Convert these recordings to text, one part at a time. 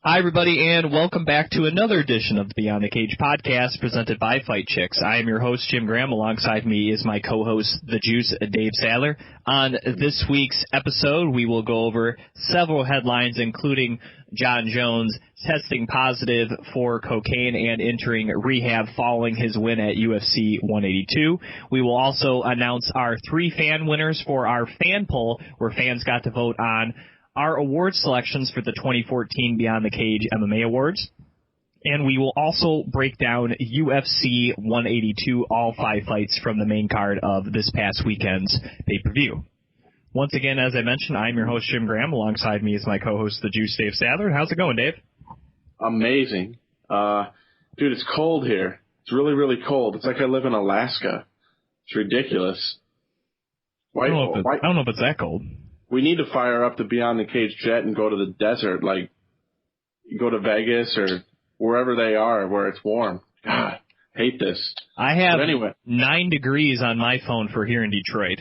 Hi, everybody, and welcome back to another edition of the Beyond the Cage podcast presented by Fight Chicks. I am your host, Jim Gramm. Alongside me is my co-host, the Juice, Dave Sadler. On this week's episode, we will go over several headlines, including Jon Jones testing positive for cocaine and entering rehab following his win at UFC 182. We will also announce our 3 fan winners for our fan poll, where fans got to vote on our award selections for the 2014 Beyond the Cage MMA Awards. And we will also break down UFC 182, all 5 fights from the main card of this past weekend's pay-per-view. Once again, as I mentioned, I'm your host, Jim Gramm. Alongside me is my co-host, the Juice, Dave Sadler. How's it going, Dave? Amazing. Dude, it's cold here. It's really, really cold. It's like I live in Alaska. It's ridiculous. I don't know if it's that cold. We need to fire up the Beyond the Cage jet and go to the desert, like go to Vegas or wherever they are where it's warm. God, hate this. I have 9 degrees on my phone for here in Detroit.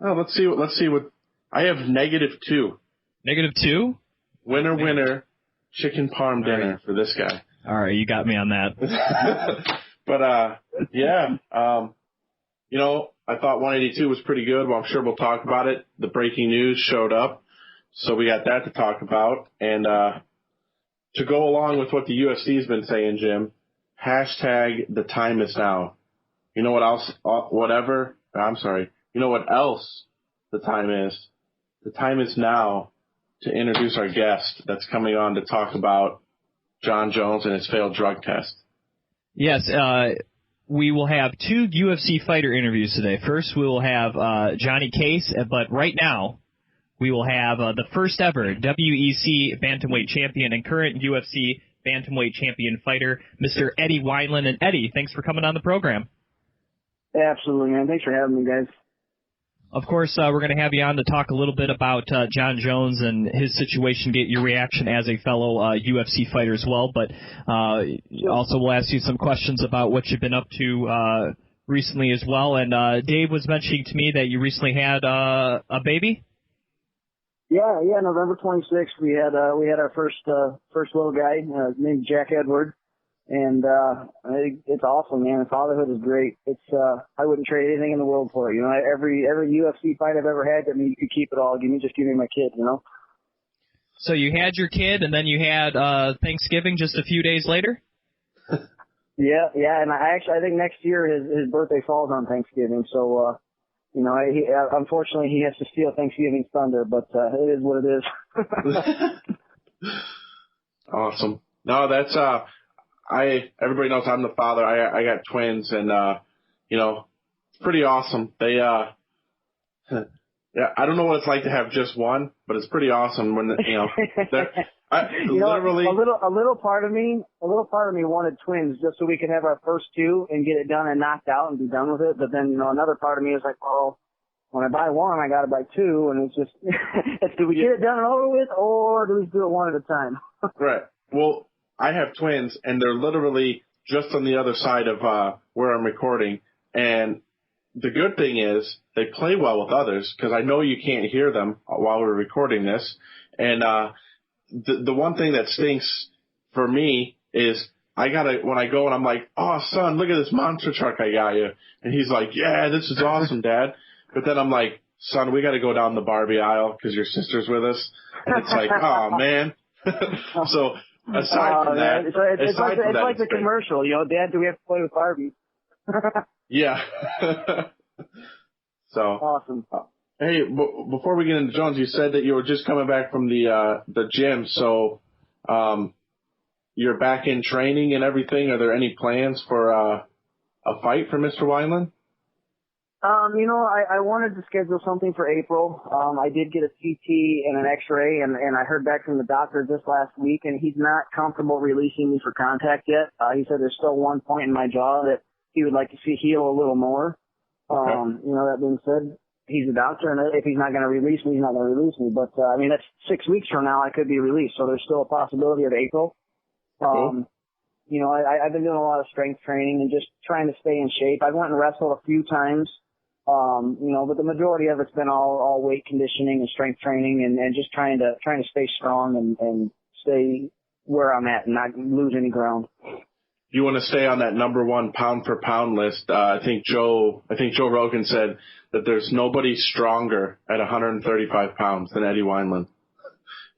Oh, let's see what I have -2. -2? Winner, chicken parm dinner for this guy. All right, you got me on that. But I thought 182 was pretty good. Well, I'm sure we'll talk about it. The breaking news showed up, so we got that to talk about. And to go along with what the UFC's been saying, Jim, hashtag the time is now. You know what else? You know what else the time is? The time is now to introduce our guest that's coming on to talk about Jon Jones and his failed drug test. Yes, we will have 2 UFC fighter interviews today. First, we will have Johnny Case, but right now we will have the first ever WEC Bantamweight champion and current UFC Bantamweight champion fighter, Mr. Eddie Wineland. And Eddie, thanks for coming on the program. Absolutely, man. Thanks for having me, guys. Of course, we're going to have you on to talk a little bit about Jon Jones and his situation, get your reaction as a fellow UFC fighter as well. But also we'll ask you some questions about what you've been up to recently as well. And Dave was mentioning to me that you recently had a baby? Yeah, November 26th, we had our first little guy, named Jack Edward. And it's awesome, man. Fatherhood is great. I wouldn't trade anything in the world for it. You know, every UFC fight I've ever had, I mean, you could keep it all. Just give me my kid, you know. So you had your kid, and then you had Thanksgiving just a few days later? Yeah, and I think next year his birthday falls on Thanksgiving, so unfortunately he has to steal Thanksgiving's thunder, but it is what it is. Awesome. No, that's everybody knows I'm the father. I got twins, and it's pretty awesome. They I don't know what it's like to have just one, but it's pretty awesome when literally a little part of me wanted twins just so we could have our first 2 and get it done and knocked out and be done with it. But then another part of me is like, well, when I buy one, I got to buy 2, and it's just do we get it done and over with, or do we do it one at a time? Right. Well, I have twins, and they're literally just on the other side of where I'm recording. And the good thing is they play well with others, because I know you can't hear them while we're recording this. And the one thing that stinks for me is when I go and I'm like, oh, son, look at this monster truck I got you. And he's like, yeah, this is awesome, Dad. But then I'm like, son, we got to go down the Barbie aisle because your sister's with us. And it's like, oh, man. So aside from that, it's like the commercial, Dad, do we have to play with Barbie? Yeah. So awesome. Hey, before we get into Jones, you said that you were just coming back from the gym, so you're back in training and everything. Are there any plans for a fight for Mr. Wineland? I wanted to schedule something for April. I did get a CT and an X-ray, and I heard back from the doctor just last week, and he's not comfortable releasing me for contact yet. He said there's still one point in my jaw that he would like to see heal a little more. Okay. That being said, he's a doctor, and if he's not going to release me, he's not going to release me. But, that's 6 weeks from now I could be released, so there's still a possibility of April. Okay. I've been doing a lot of strength training and just trying to stay in shape. I went and wrestled a few times. But the majority of it's been all weight conditioning and strength training and just trying to stay strong and stay where I'm at and not lose any ground. You want to stay on that number one pound for pound list. I think Joe Rogan said that there's nobody stronger at 135 pounds than Eddie Wineland.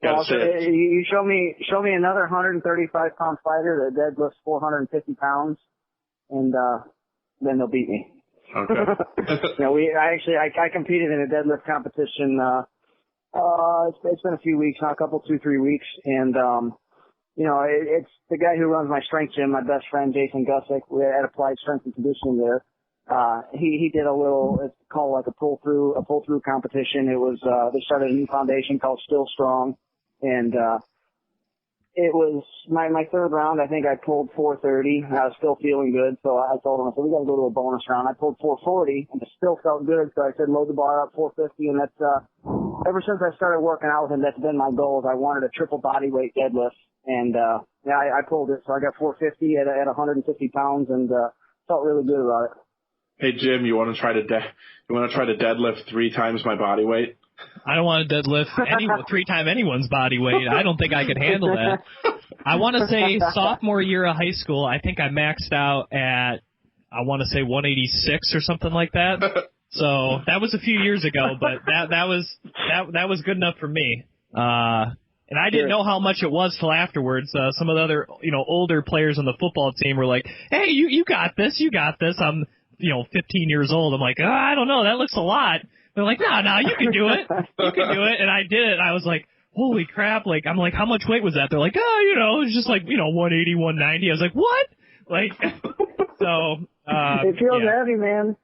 Well, you show me another 135 pound fighter that deadlifts 450 pounds, and then they'll beat me. Okay. I competed in a deadlift competition. It's been a few weeks now, 2-3 weeks, and it's the guy who runs my strength gym, my best friend Jason Gusick. We had Applied Strength and Conditioning there. He did a little, it's called like a pull through competition. It was they started a new foundation called Still Strong, and it was my third round. I think I pulled 430. I was still feeling good, so I told him, I said, we got to go to a bonus round. I pulled 440, and it still felt good, so I said, load the bar up 450, and that's ever since I started working out with him, that's been my goal. Is I wanted a triple body weight deadlift, and I pulled it. So I got 450 at 150 pounds, and felt really good about it. Hey Jim, you want to try to deadlift 3 times my body weight? I don't want to deadlift 3 times anyone's body weight. I don't think I could handle that. I want to say sophomore year of high school, I think I maxed out at, I want to say 186 or something like that. So that was a few years ago, but that was good enough for me. And I didn't know how much it was till afterwards. Some of the other, older players on the football team were like, "Hey, you got this, you got this." I'm, 15 years old. I'm like, I don't know, that looks a lot. They're like, no, you can do it. You can do it. And I did it. And I was like, holy crap. Like, I'm like, how much weight was that? They're like, it was just like, 180, 190. I was like, what? Like, so, it feels heavy, man.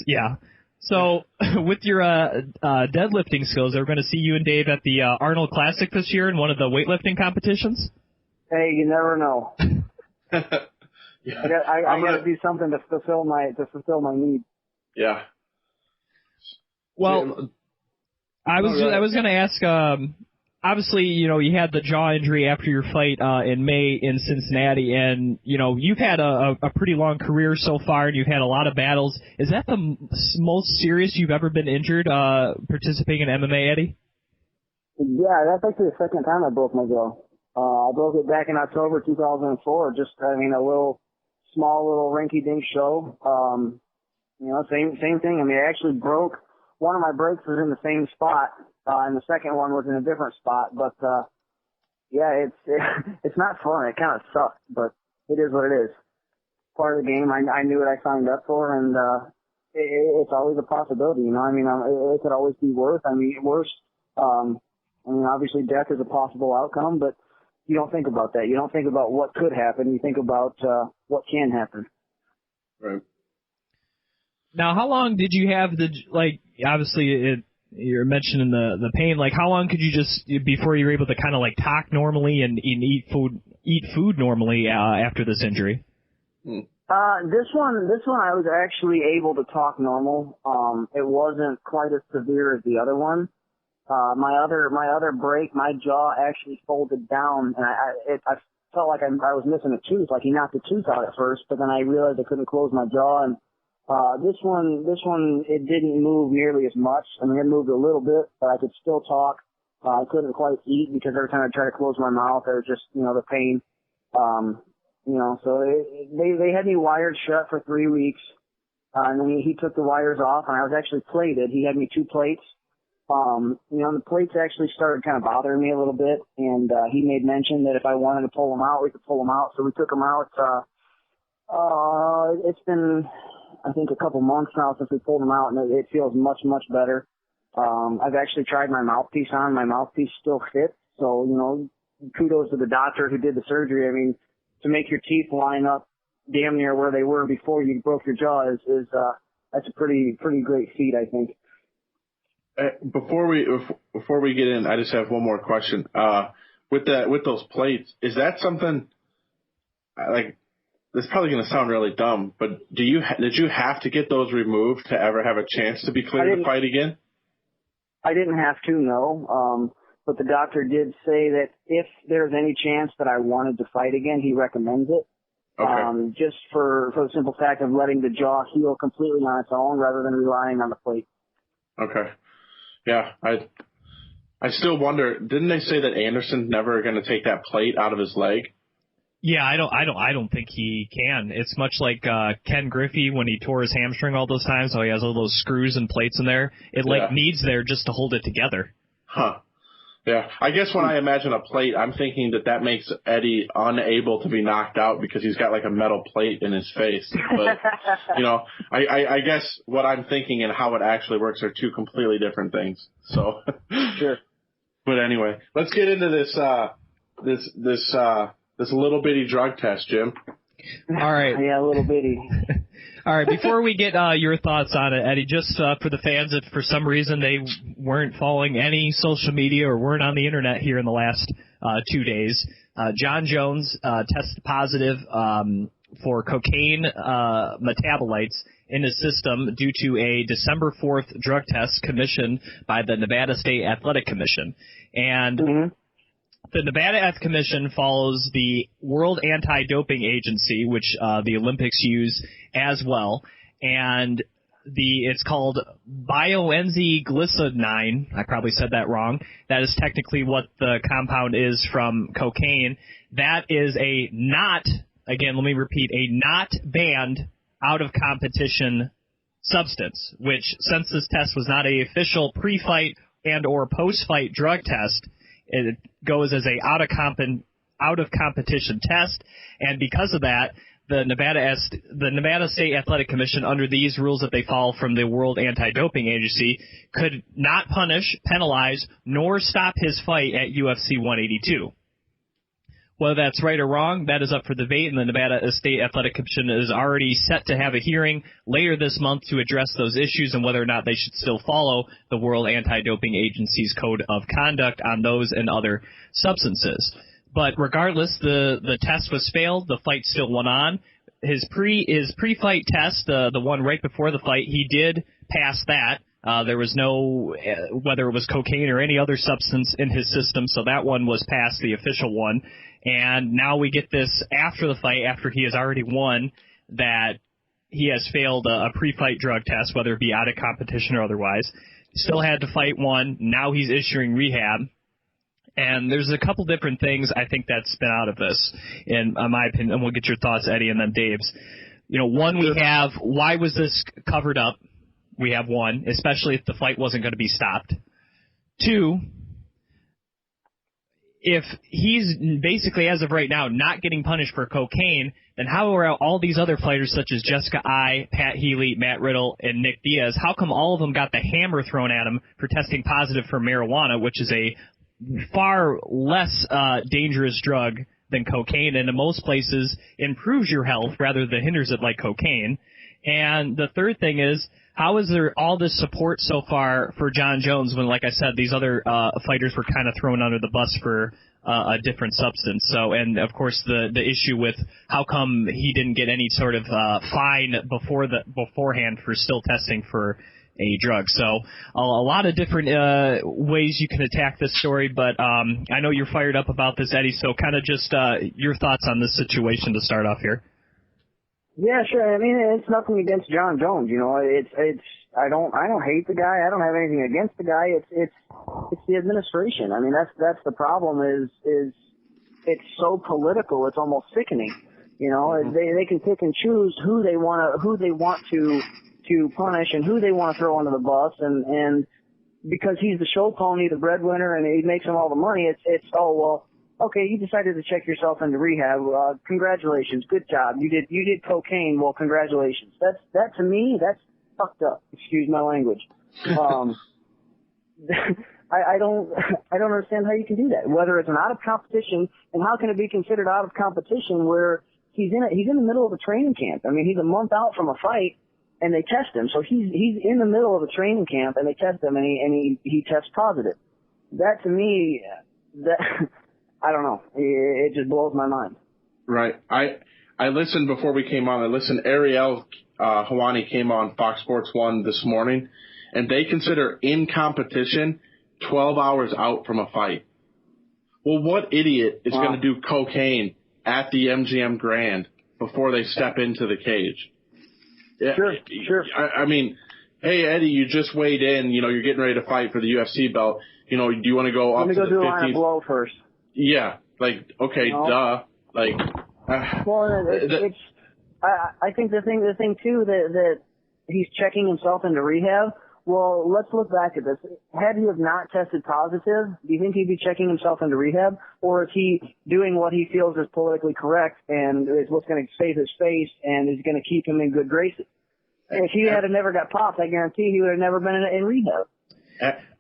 Yeah. So with your, deadlifting skills, we're going to see you and Dave at the, Arnold Classic this year in one of the weightlifting competitions. Hey, you never know. I got to do something to fulfill my need. Yeah. Well, I was going to ask. Obviously, you had the jaw injury after your fight in May in Cincinnati, and you've had a pretty long career so far, and you've had a lot of battles. Is that the most serious you've ever been injured participating in MMA, Eddie? Yeah, that's actually the second time I broke my jaw. I broke it back in October 2004. Just a small little rinky-dink show. Same thing. I mean, I actually broke. One of my breaks was in the same spot, and the second one was in a different spot. But it's not fun. It kind of sucks, but it is what it is. Part of the game. I knew what I signed up for, and it's always a possibility. It could always be worse. Obviously, death is a possible outcome, but you don't think about that. You don't think about what could happen. You think about what can happen. Right. Now, how long did you have obviously you're mentioning the pain, how long could you before you were able to kind of talk normally and eat food normally after this injury? This one I was actually able to talk normal. It wasn't quite as severe as the other one. My other break, my jaw actually folded down, and I felt like I was missing a tooth, like he knocked a tooth out at first, but then I realized I couldn't close my jaw, and this one, it didn't move nearly as much. I mean, it moved a little bit, but I could still talk. I couldn't quite eat because every time I tried to close my mouth, there was just, the pain. So they had me wired shut for 3 weeks. And then he took the wires off, and I was actually plated. He had me 2 plates. The plates actually started kind of bothering me a little bit, and he made mention that if I wanted to pull them out, we could pull them out. So we took them out. It's been, I think, a couple months now since we pulled them out, and it feels much, much better. I've actually tried my mouthpiece on. My mouthpiece still fits. So, kudos to the doctor who did the surgery. I mean, to make your teeth line up damn near where they were before you broke your jaw is that's a pretty great feat, I think. Before we get in, I just have one more question. With those plates, is that something this is probably going to sound really dumb, but did you have to get those removed to ever have a chance to be cleared to fight again? I didn't have to, no. But the doctor did say that if there's any chance that I wanted to fight again, he recommends it. Okay. Just for the simple fact of letting the jaw heal completely on its own rather than relying on the plate. Okay. Yeah, I still wonder, didn't they say that Anderson's never going to take that plate out of his leg? Yeah, I don't think he can. It's much like Ken Griffey when he tore his hamstring all those times, so he has all those screws and plates in there. It needs there just to hold it together. Huh. Yeah. I guess when I imagine a plate, I'm thinking that makes Eddie unable to be knocked out because he's got like a metal plate in his face. But I guess what I'm thinking and how it actually works are two completely different things. So sure. But anyway, let's get into this little bitty drug test, Jim. All right. Yeah, a little bitty. All right. Before we get your thoughts on it, Eddie, just for the fans, if for some reason they weren't following any social media or weren't on the internet here in the last 2 days, Jon Jones tested positive for cocaine metabolites in his system due to a December 4th drug test commissioned by the Nevada State Athletic Commission. And the Nevada Athletic Commission follows the World Anti-Doping Agency, which the Olympics use as well. And it's called bioenzyglicinine. I probably said that wrong. That is technically what the compound is from cocaine. That is a not banned out of competition substance, which since this test was not an official pre-fight and or post-fight drug test, it goes as a out of competition test, and because of that, the Nevada State Athletic Commission, under these rules that they follow from the World Anti-Doping Agency, could not punish, penalize, nor stop his fight at UFC 182. Whether that's right or wrong, that is up for debate, and the Nevada State Athletic Commission is already set to have a hearing later this month to address those issues and whether or not they should still follow the World Anti-Doping Agency's code of conduct on those and other substances. But regardless, the test was failed. The fight still went on. His pre-fight test, the one right before the fight, he did pass that. There was no, whether it was cocaine or any other substance in his system, so that one was passed, the official one. And now we get this after the fight, after he has already won, that he has failed a pre-fight drug test, whether it be out of competition or otherwise. Still had to fight one. Now he's issuing rehab. And there's a couple different things I think that's been out of this, in my opinion. And we'll get your thoughts, Eddie, and then Dave's. One, we have, why was this covered up? We have one, especially if the fight wasn't going to be stopped. Two, if he's basically, as of right now, not getting punished for cocaine, then how are all these other fighters such as Jessica Ai, Pat Healy, Matt Riddle, and Nick Diaz, how come all of them got the hammer thrown at them for testing positive for marijuana, which is a far less dangerous drug than cocaine, and in most places improves your health rather than hinders it like cocaine? And the third thing is, how is there all this support so far for Jon Jones when, like I said, these other fighters were kind of thrown under the bus for a different substance? So, and of course, the issue with how come he didn't get any sort of fine beforehand for still testing for a drug. So, a lot of different ways you can attack this story, but I know you're fired up about this, Eddie. So, kind of just your thoughts on this situation to start off here. Yeah, sure. I mean, it's nothing against Jon Jones. I don't hate the guy. I don't have anything against the guy. It's the administration. I mean, that's the problem. Is it's so political. It's almost sickening. They can pick and choose who they want to punish and who they want to throw under the bus, and because he's the show pony, the breadwinner, and he makes them all the money. It's okay, you decided to check yourself into rehab. Congratulations, good job. You did cocaine. Well, congratulations. That to me, that's fucked up. Excuse my language. I don't understand how you can do that. Whether it's an out of competition, and how can it be considered out of competition where he's in the middle of a training camp? I mean, he's a month out from a fight, and they test him. So he's in the middle of a training camp, and they test him, and he tests positive. That to me, I don't know. It just blows my mind. Right. I listened before we came on. Ariel Helwani came on Fox Sports 1 this morning, and they consider in competition 12 hours out from a fight. Well, what idiot is going to do cocaine at the MGM Grand before they step into the cage? Sure. I mean, hey, Eddie, you just weighed in. You're getting ready to fight for the UFC belt. Do you want to go up to the 50s? Let me go do a line of blow first. Yeah. Like, okay, duh. Like, well, I think the thing too that he's checking himself into rehab. Well, let's look back at this. Had he have not tested positive, do you think he'd be checking himself into rehab, or is he doing what he feels is politically correct and is what's going to save his face and is going to keep him in good graces? If he had never got popped, I guarantee he would have never been in rehab.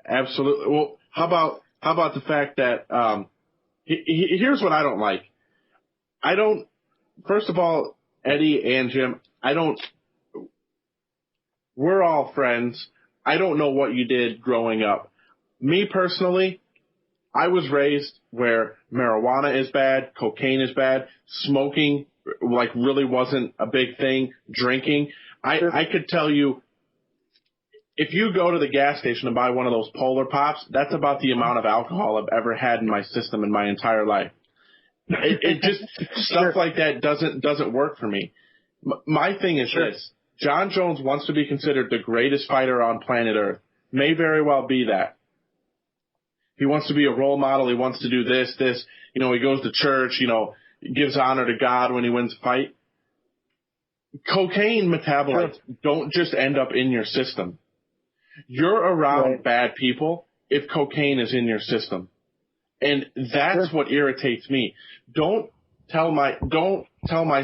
Absolutely. Well, how about the fact that here's what I don't like. First of all, Eddie and Jim, we're all friends. I don't know what you did growing up. Me personally, I was raised where marijuana is bad, cocaine is bad, smoking really wasn't a big thing, drinking. I could tell you, if you go to the gas station and buy one of those Polar Pops, that's about the amount of alcohol I've ever had in my system in my entire life. It just stuff like that doesn't work for me. My thing is this. Jon Jones wants to be considered the greatest fighter on planet Earth. May very well be that. He wants to be a role model. He wants to do this. He goes to church, gives honor to God when he wins a fight. Cocaine metabolites don't just end up in your system. You're around bad people if cocaine is in your system. And that's what irritates me. Don't tell my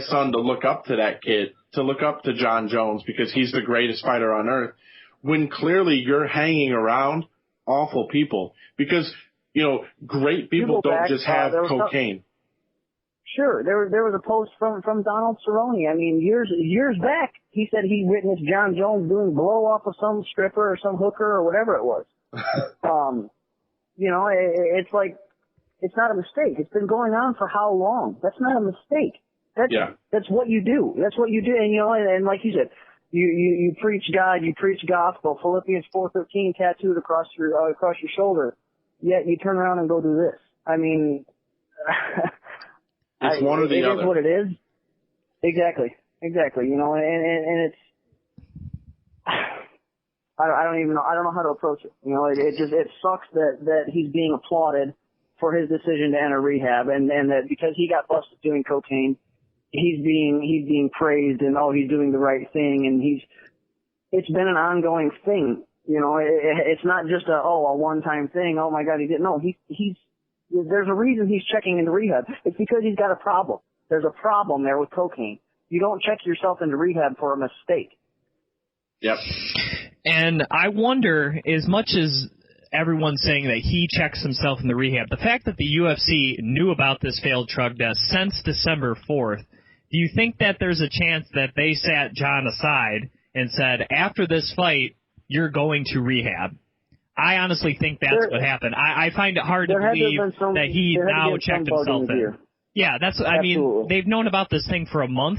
son to look up to that kid, to look up to Jon Jones because he's the greatest fighter on earth, when clearly you're hanging around awful people. Because, great people don't just have cocaine. Sure. There was a post from Donald Cerrone. I mean, years back, he said he witnessed Jon Jones doing blow off of some stripper or some hooker or whatever it was. It's like, it's not a mistake. It's been going on for how long? That's not a mistake. That's what you do. That's what you do. And, and like you said, you preach God, you preach gospel, Philippians 4:13 tattooed across your shoulder. Yet you turn around and go do this. I mean, it's one or the other. It is what it is. Exactly. And it's, I don't even know. I don't know how to approach it. It sucks that he's being applauded for his decision to enter rehab, and that because he got busted doing cocaine, he's being praised and he's doing the right thing, and it's been an ongoing thing. It's not just a one-time thing. Oh my God, he didn't. No, there's a reason he's checking into rehab. It's because he's got a problem. There's a problem there with cocaine. You don't check yourself into rehab for a mistake. Yep. And I wonder, as much as everyone's saying that he checks himself in the rehab, the fact that the UFC knew about this failed drug test since December 4th, do you think that there's a chance that they sat Jon aside and said, after this fight, you're going to rehab? I honestly think that's what happened. I find it hard to believe that he now checked himself in. Yeah, I mean, they've known about this thing for a month.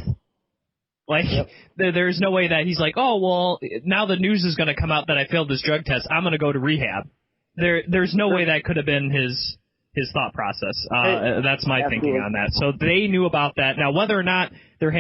There's no way that he's like, oh, well, now the news is going to come out that I failed this drug test. I'm going to go to rehab. There's no way that could have been his thought process. That's my thinking on that. So they knew about that. Now, whether or not they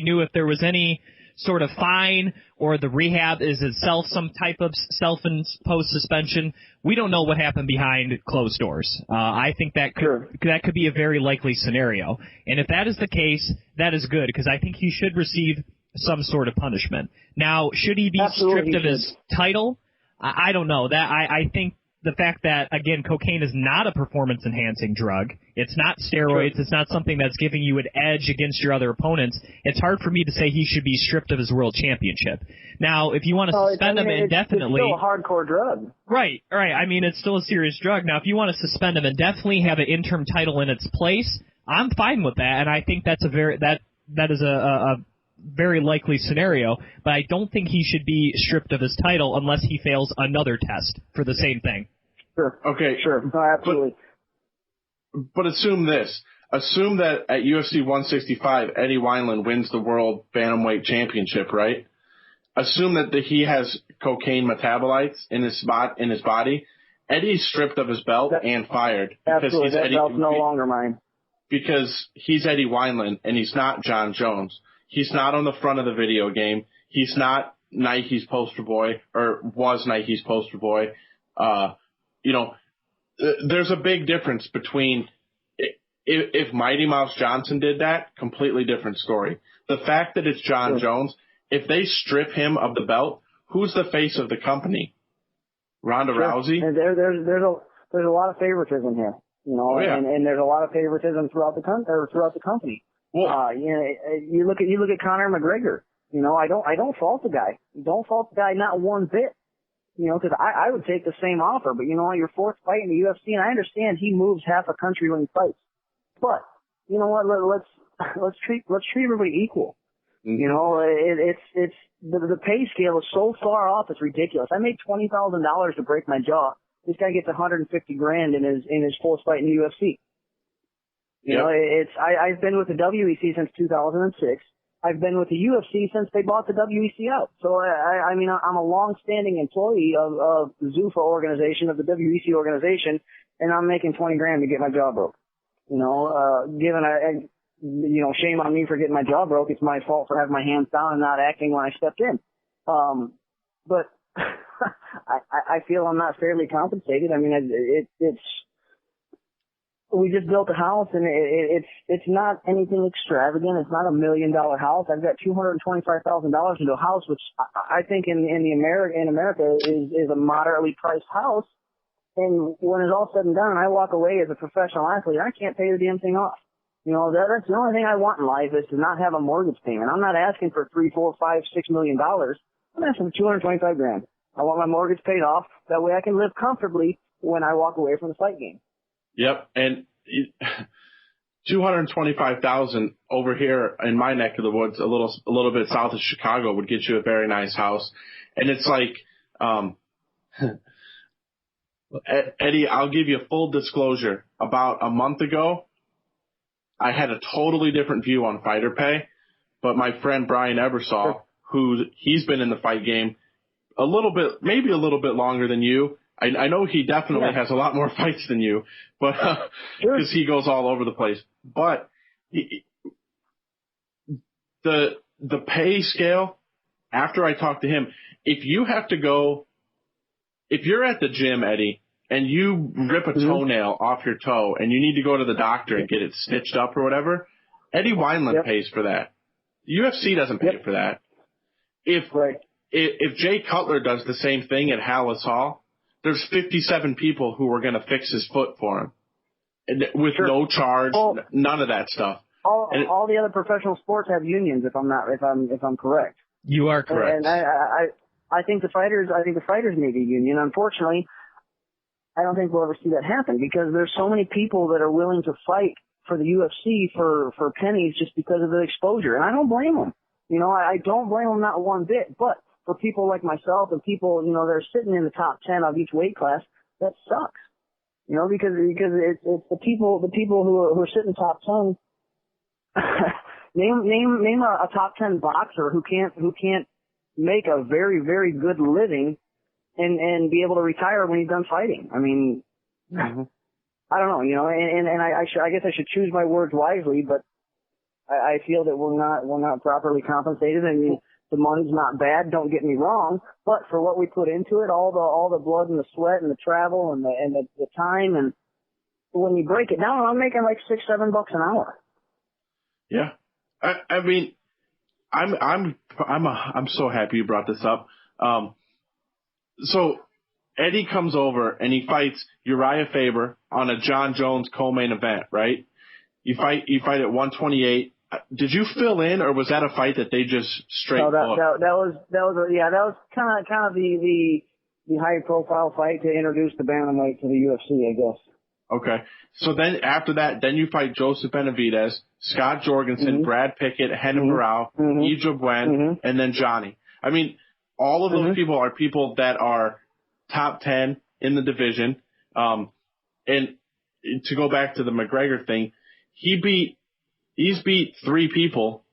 knew if there was any sort of fine or the rehab is itself some type of self-imposed suspension, we don't know what happened behind closed doors. I think that could be a very likely scenario. And if that is the case, that is good, because I think he should receive some sort of punishment. Now, should he be stripped of his title? I don't know. I think the fact that, again, cocaine is not a performance-enhancing drug. It's not steroids. It's not something that's giving you an edge against your other opponents. It's hard for me to say he should be stripped of his world championship. Now, if you want to suspend him indefinitely... It's still a hardcore drug. Right. I mean, it's still a serious drug. Now, if you want to suspend him indefinitely, have an interim title in its place, I'm fine with that, and I think that's that is a very likely scenario, but I don't think he should be stripped of his title unless he fails another test for the same thing. Sure. Okay. Sure. No, absolutely. But assume this. Assume that at UFC 165, Eddie Wineland wins the World Bantamweight Championship, right? Assume that he has cocaine metabolites in his body. Eddie's stripped of his belt and fired. Absolutely. That belt's no longer mine. Because he's Eddie Wineland and he's not Jon Jones. He's not on the front of the video game. He's not Nike's poster boy, or was Nike's poster boy. There's a big difference between if Mighty Mouse Johnson did that, completely different story. The fact that it's Jon Jones, if they strip him of the belt, who's the face of the company? Ronda Rousey? And there's a lot of favoritism here, and there's a lot of favoritism throughout the company. Well, you look at Conor McGregor. I don't fault the guy. Don't fault the guy not one bit. Because I would take the same offer, but your fourth fight in the UFC, and I understand he moves half a country when he fights, but you know what? Let's treat everybody equal. Mm-hmm. It's the pay scale is so far off, it's ridiculous. I made $20,000 to break my jaw. This guy gets $150,000 in his fourth fight in the UFC. I've been with the WEC since 2006. I've been with the UFC since they bought the WEC out. So, I'm a long-standing employee of the Zuffa organization, of the WEC organization, and I'm making $20,000 to get my jaw broke. Shame on me for getting my jaw broke. It's my fault for having my hands down and not acting when I stepped in. But I feel I'm not fairly compensated. I mean, we just built a house, and it's not anything extravagant. It's not $1 million house. I've got $225,000 into a house, which I think in America is a moderately priced house. And when it's all said and done, and I walk away as a professional athlete, I can't pay the damn thing off. That's the only thing I want in life, is to not have a mortgage payment. I'm not asking for $3, $4, $5, $6 million. I'm asking for $225,000. I want my mortgage paid off. That way I can live comfortably when I walk away from the fight game. Yep, and $225,000 over here in my neck of the woods, a little bit south of Chicago, would get you a very nice house. And it's like, Eddie, I'll give you full disclosure. About a month ago, I had a totally different view on fighter pay, but my friend Brian Ebersol, he's been in the fight game maybe a little bit longer than you. I know he definitely has a lot more fights than you, but because he goes all over the place. But the pay scale, after I talked to him, if you're at the gym, Eddie, and you rip a toenail off your toe and you need to go to the doctor and get it stitched up or whatever, Eddie Wineland pays for that. UFC doesn't pay for that. If Jay Cutler does the same thing at Hallis Hall, there's 57 people who are going to fix his foot for him, and with no charge, none of that stuff. All the other professional sports have unions, if I'm correct. You are correct. And I think the fighters need a union. Unfortunately, I don't think we'll ever see that happen, because there's so many people that are willing to fight for the UFC for pennies just because of the exposure, and I don't blame them. I don't blame them, not one bit. But for people like myself and people, that are sitting in the top 10 of each weight class, that sucks. Because it's the people who are sitting top 10. name a top 10 boxer who can't make a very, very good living and be able to retire when he's done fighting. I mean, I don't know, and I guess I should choose my words wisely, but I feel that we're not properly compensated. I mean, the money's not bad, don't get me wrong, but for what we put into it, all the blood and the sweat and the travel and the time, and when you break it down, I'm making like $6-7 an hour. Yeah, I mean, I'm so happy you brought this up. So Eddie comes over and he fights Uriah Faber on a Jon Jones co-main event, right? You fight at 128. Did you fill in, or was that a fight that they just straight? No, that was kind of the high profile fight to introduce the bantamweight to the UFC, I guess. Okay, so then after that, then you fight Joseph Benavidez, Scott Jorgensen, Brad Pickett, Renan Barão, Ija Buen, and then Johnny. I mean, all of those people are people that are top 10 in the division. And to go back to the McGregor thing, he's beat 3 people,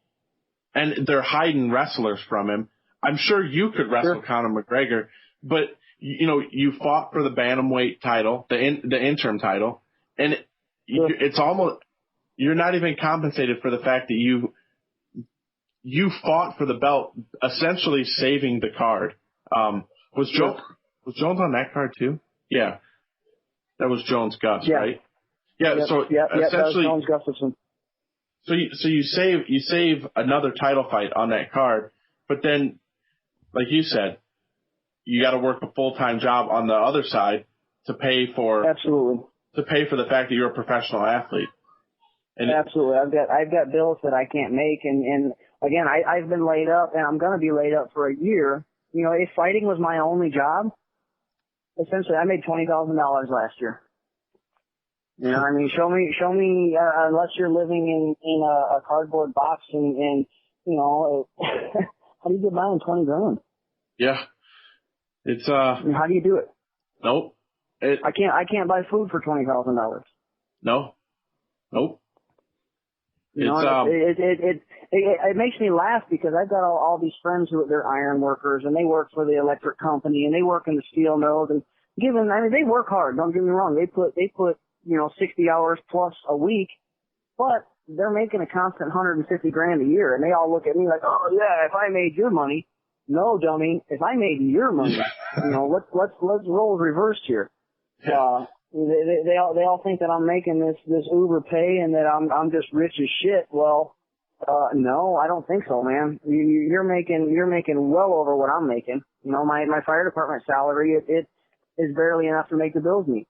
and they're hiding wrestlers from him. I'm sure you could wrestle Conor McGregor, but you fought for the bantamweight title, the interim title, and it's almost, you're not even compensated for the fact that you you fought for the belt, essentially saving the card. Was Jones on that card too? Yeah. That was Jones Gus, right? Yeah, essentially that was Jones Gustafson. So you save another title fight on that card, but then, like you said, you got to work a full-time job on the other side to pay for the fact that you're a professional athlete. And absolutely, I've got bills that I can't make, and again, I've been laid up, and I'm going to be laid up for a year. You know, if fighting was my only job, essentially, I made $20,000 last year. You know, I mean, show me, unless you're living in a cardboard box and you know, how do you get by on $20,000? Yeah. It's, how do you do it? Nope. I can't buy food for $20,000. No. Nope. You know, it makes me laugh because I've got all these friends who they're iron workers and they work for the electric company and they work in the steel mills and they work hard. Don't get me wrong. They put, you know, 60 hours plus a week, but they're making a constant $150,000 a year. And they all look at me like, oh yeah, if I made your money. No, dummy. If I made your money, you know, let's roll reversed here. They all think that I'm making this Uber pay and that I'm just rich as shit. Well, no, I don't think so, man. You're making well over what I'm making. You know, my fire department salary, it is barely enough to make the bills meet.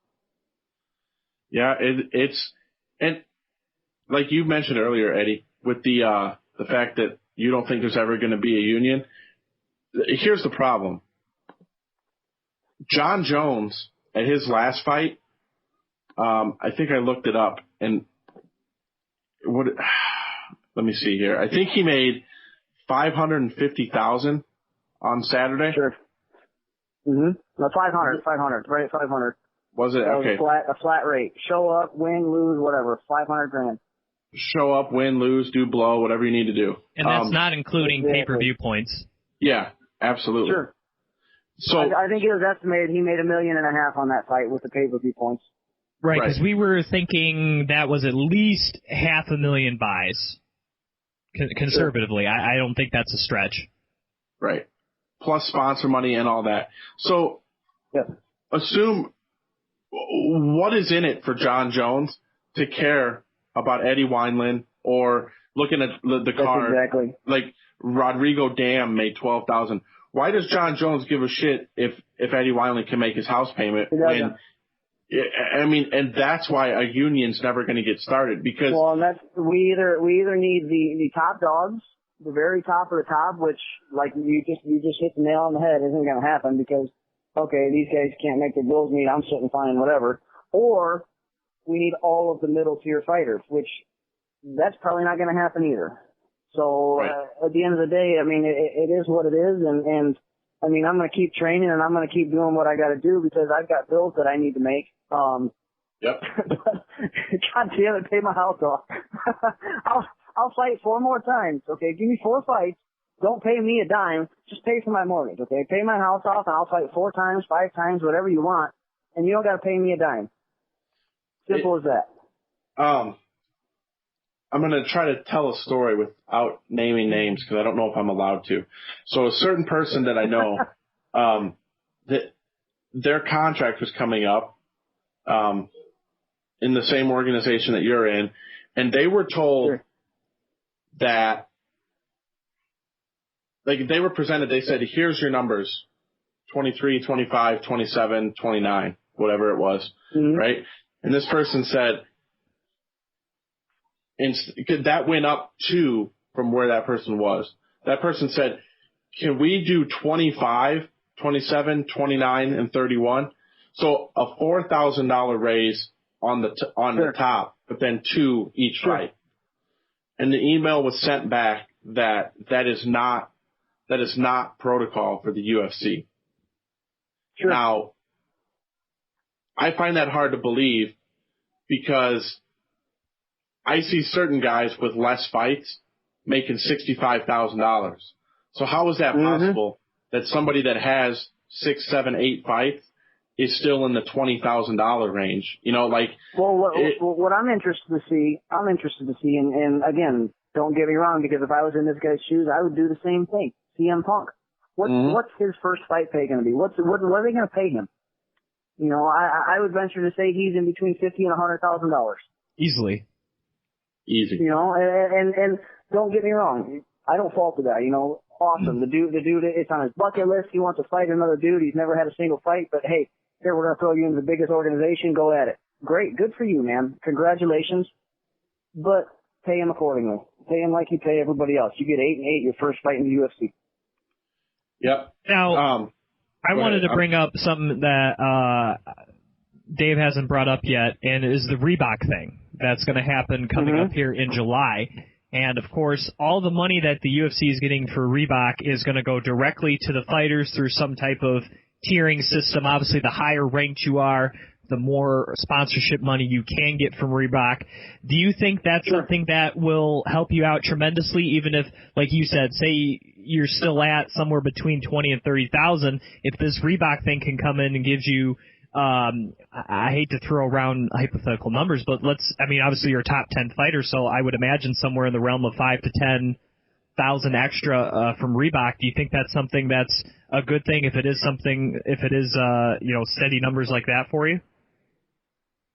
Yeah, and like you mentioned earlier, Eddie, with the fact that you don't think there's ever going to be a union. Here's the problem. Jon Jones, at his last fight, I think I looked it up, and let me see here. I think he made $550,000 on Saturday. Sure. No, 500, right? 500. Was it? Okay. A flat rate. Show up, win, lose, whatever. $500,000. Show up, win, lose, do blow, whatever you need to do. And that's not including pay-per-view points. Yeah, absolutely. Sure. So I think it was estimated he made $1.5 million on that fight with the pay-per-view points. Right, because we were thinking that was at least 500,000 buys, conservatively. Sure. I don't think that's a stretch. Right. Plus sponsor money and all that. So assume what is in it for Jon Jones to care about Eddie Wineland or looking at the card. Exactly. Like Rodrigo Dam made $12,000. Why does Jon Jones give a shit if Eddie Wineland can make his house payment? And that's why a union's never going to get started because. Well, and we either need the top dogs, the very top of the top, which like you just hit the nail on the head, isn't going to happen because okay, these guys can't make their bills meet. I'm sitting fine, whatever. Or we need all of the middle tier fighters, which that's probably not going to happen either. So at the end of the day, I mean, it is what it is, and I mean, I'm going to keep training and I'm going to keep doing what I got to do because I've got bills that I need to make. Yep. God damn it, pay my house off. I'll fight 4 more times. Okay, give me 4 fights. Don't pay me a dime. Just pay for my mortgage. Okay, pay my house off and I'll fight 4 times, 5 times, whatever you want, and you don't got to pay me a dime. Simple as that. I'm going to try to tell a story without naming names because I don't know if I'm allowed to. So a certain person that I know, that their contract was coming up in the same organization that you're in, and they were told that, like they were presented, they said, here's your numbers, 23, 25, 27, 29, whatever it was, right? And this person said, that went up 2 from where that person was. That person said, can we do 25, 27, 29, and 31? So a $4,000 raise on the top, but then 2 each fight. And the email was sent back that is not protocol for the UFC. Sure. Now, I find that hard to believe because I see certain guys with less fights making $65,000. So how is that possible that somebody that has 6, 7, 8 fights is still in the $20,000 range? You know, like. Well, what I'm interested to see, and again, Don't get me wrong, because if I was in this guy's shoes, I would do the same thing. CM Punk. What's his first fight pay going to be? What are they going to pay him? You know, I would venture to say he's in between $50,000 and $100,000. Easily. Easy. You know, and don't get me wrong, I don't fault the guy. You know, awesome. The dude, it's on his bucket list. He wants to fight another dude. He's never had a single fight, but hey, here we're going to throw you into the biggest organization. Go at it. Great, good for you, man. Congratulations. But pay him accordingly. Pay him like you pay everybody else. You get 8-8 your first fight in the UFC. Yep. Now, I wanted to bring up something that Dave hasn't brought up yet, and is the Reebok thing that's going to happen coming up here in July. And, of course, all the money that the UFC is getting for Reebok is going to go directly to the fighters through some type of tiering system. Obviously, the higher ranked you are, the more sponsorship money you can get from Reebok. Do you think that's something that will help you out tremendously, even if, like you said, say you're still at somewhere between 20 and 30,000, if this Reebok thing can come in and gives you, I hate to throw around hypothetical numbers, but obviously you're a top 10 fighter, so I would imagine somewhere in the realm of 5 to 10,000 extra from Reebok. Do you think that's something that's a good thing if it is steady numbers like that for you?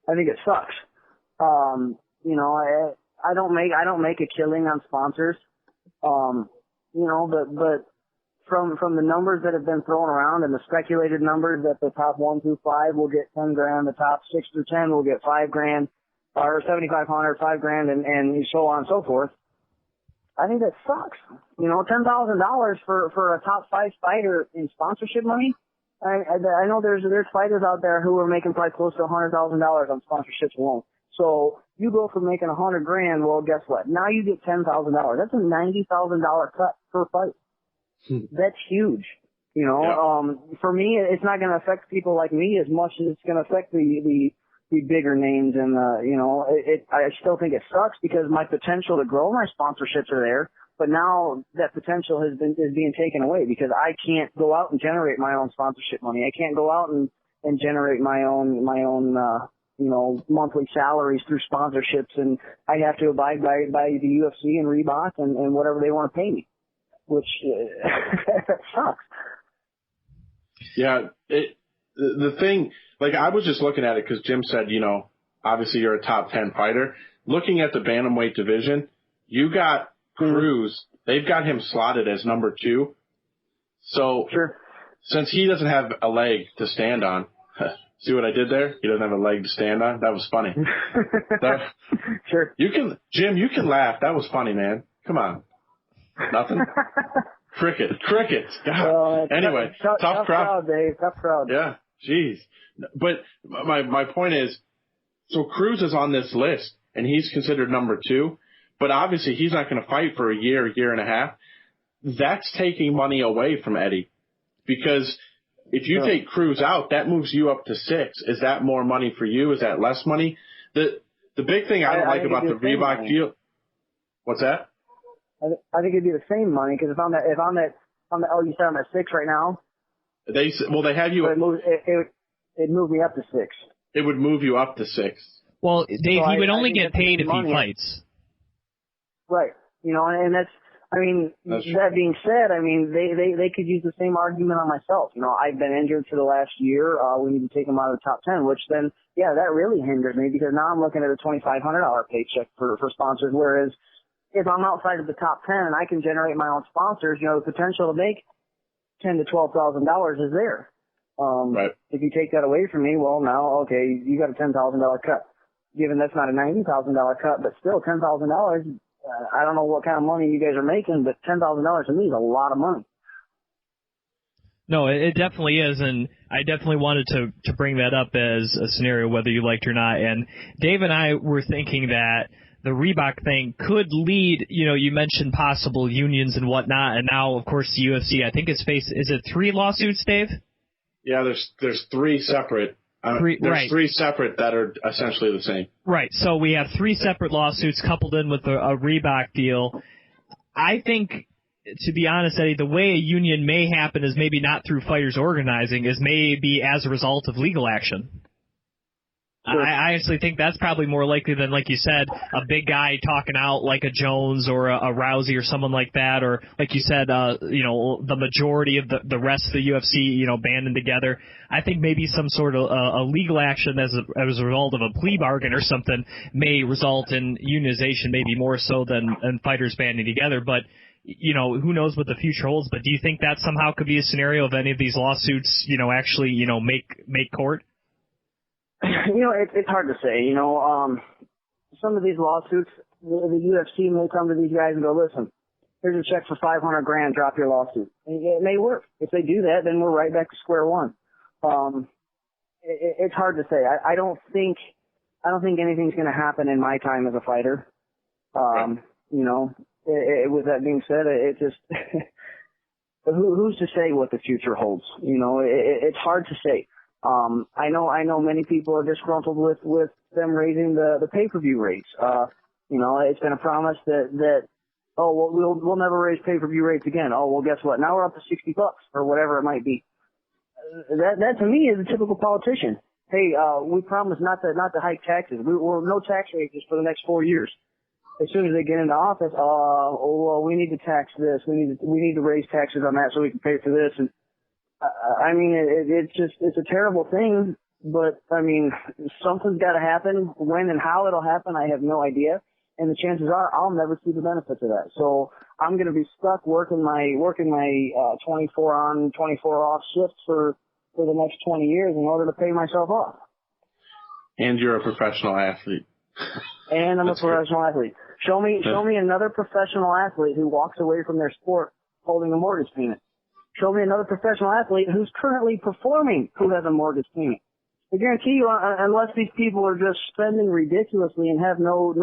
I think it sucks. You know, I don't make a killing on sponsors. You know, but from the numbers that have been thrown around and the speculated numbers that the top 1 through 5 will get 10 grand, the top 6 through 10 will get 5 grand, or 7,500, 5 grand, and so on and so forth. I think that sucks. You know, $10,000 for a top 5 fighter in sponsorship money. I know there's fighters out there who are making probably close to $100,000 on sponsorships alone. So you go from making 100 grand, well, guess what? Now you get $10,000. That's a $90,000 cut per fight. That's huge. You know, for me, it's not going to affect people like me as much as it's going to affect the bigger names. And, you know, I still think it sucks because my potential to grow my sponsorships are there. But now that potential is being taken away because I can't go out and generate my own sponsorship money. I can't go out and generate my own you know, monthly salaries through sponsorships, and I have to abide by the UFC and Reebok and whatever they want to pay me, which that sucks. Yeah, the thing, like I was just looking at it because Jim said, you know, obviously you're a top 10 fighter. Looking at the bantamweight division, you got Cruz, they've got him slotted as number 2. So since he doesn't have a leg to stand on, see what I did there? He doesn't have a leg to stand on. That was funny. Jim, you can laugh. That was funny, man. Come on. Nothing? Crickets. God. Anyway, tough crowd, Dave. Tough crowd. Yeah. Jeez. But my point is, so Cruz is on this list, and he's considered number 2. But obviously he's not going to fight for a year and a half. That's taking money away from Eddie. Because if you take Cruz out, that moves you up to 6. Is that more money for you? Is that less money? The big thing I don't like about the Reebok deal. What's that? I think it'd be the same money because if I'm you said I'm at 6 right now. They have you. It'd move me up to 6. It would move you up to 6. Well, Dave, he would only get paid if he fights. Right. You know, and that's that being said, they could use the same argument on myself. You know, I've been injured for the last year. We need to take him out of the top 10, which then, that really hinders me because now I'm looking at a $2,500 paycheck for sponsors. Whereas if I'm outside of the top 10 and I can generate my own sponsors, you know, the potential to make $10,000 to $12,000 is there. Right. If you take that away from me, well, now, okay, you got a $10,000 cut. Given that's not a $90,000 cut, but still $10,000. I don't know what kind of money you guys are making, but $10,000 to me is a lot of money. No, it definitely is, and I definitely wanted to bring that up as a scenario, whether you liked it or not. And Dave and I were thinking that the Reebok thing could lead, you know, you mentioned possible unions and whatnot, and now, of course, the UFC, I think is it 3 lawsuits, Dave? Yeah, there's 3 separate. There's 3 separate that are essentially the same. Right. So we have 3 separate lawsuits coupled in with a Reebok deal. I think, to be honest, Eddie, the way a union may happen is maybe not through fighters organizing, is maybe as a result of legal action. I honestly think that's probably more likely than, like you said, a big guy talking out like a Jones or a Rousey or someone like that, or like you said, the majority of the rest of the UFC, banding together. I think maybe some sort of a legal action as a result of a plea bargain or something may result in unionization, maybe more so than fighters banding together. But who knows what the future holds? But do you think that somehow could be a scenario of any of these lawsuits, actually, make court? It's hard to say. Some of these lawsuits, the UFC may come to these guys and go, listen, here's a check for $500,000, drop your lawsuit. And it may work. If they do that, then we're right back to square one. It's hard to say. I don't think anything's going to happen in my time as a fighter. With that being said, it just who's to say what the future holds? It's hard to say. I know many people are disgruntled with them raising the pay-per-view rates. It's been a promise that we'll never raise pay-per-view rates again. Oh, well, guess what? Now we're up to $60 or whatever it might be. That to me is a typical politician. Hey, we promised not to hike taxes. We're no tax raises for the next 4 years. As soon as they get into office, we need to tax this. We need to raise taxes on that so we can pay for this. And it's a terrible thing, but something's got to happen. When and how it'll happen, I have no idea. And the chances are I'll never see the benefits of that. So I'm going to be stuck working my 24 on, 24 off shifts for the next 20 years in order to pay myself off. And you're a professional athlete. And I'm a professional athlete. Show me another professional athlete who walks away from their sport holding a mortgage payment. Show me another professional athlete who's currently performing who has a mortgage payment. I guarantee you, unless these people are just spending ridiculously and have no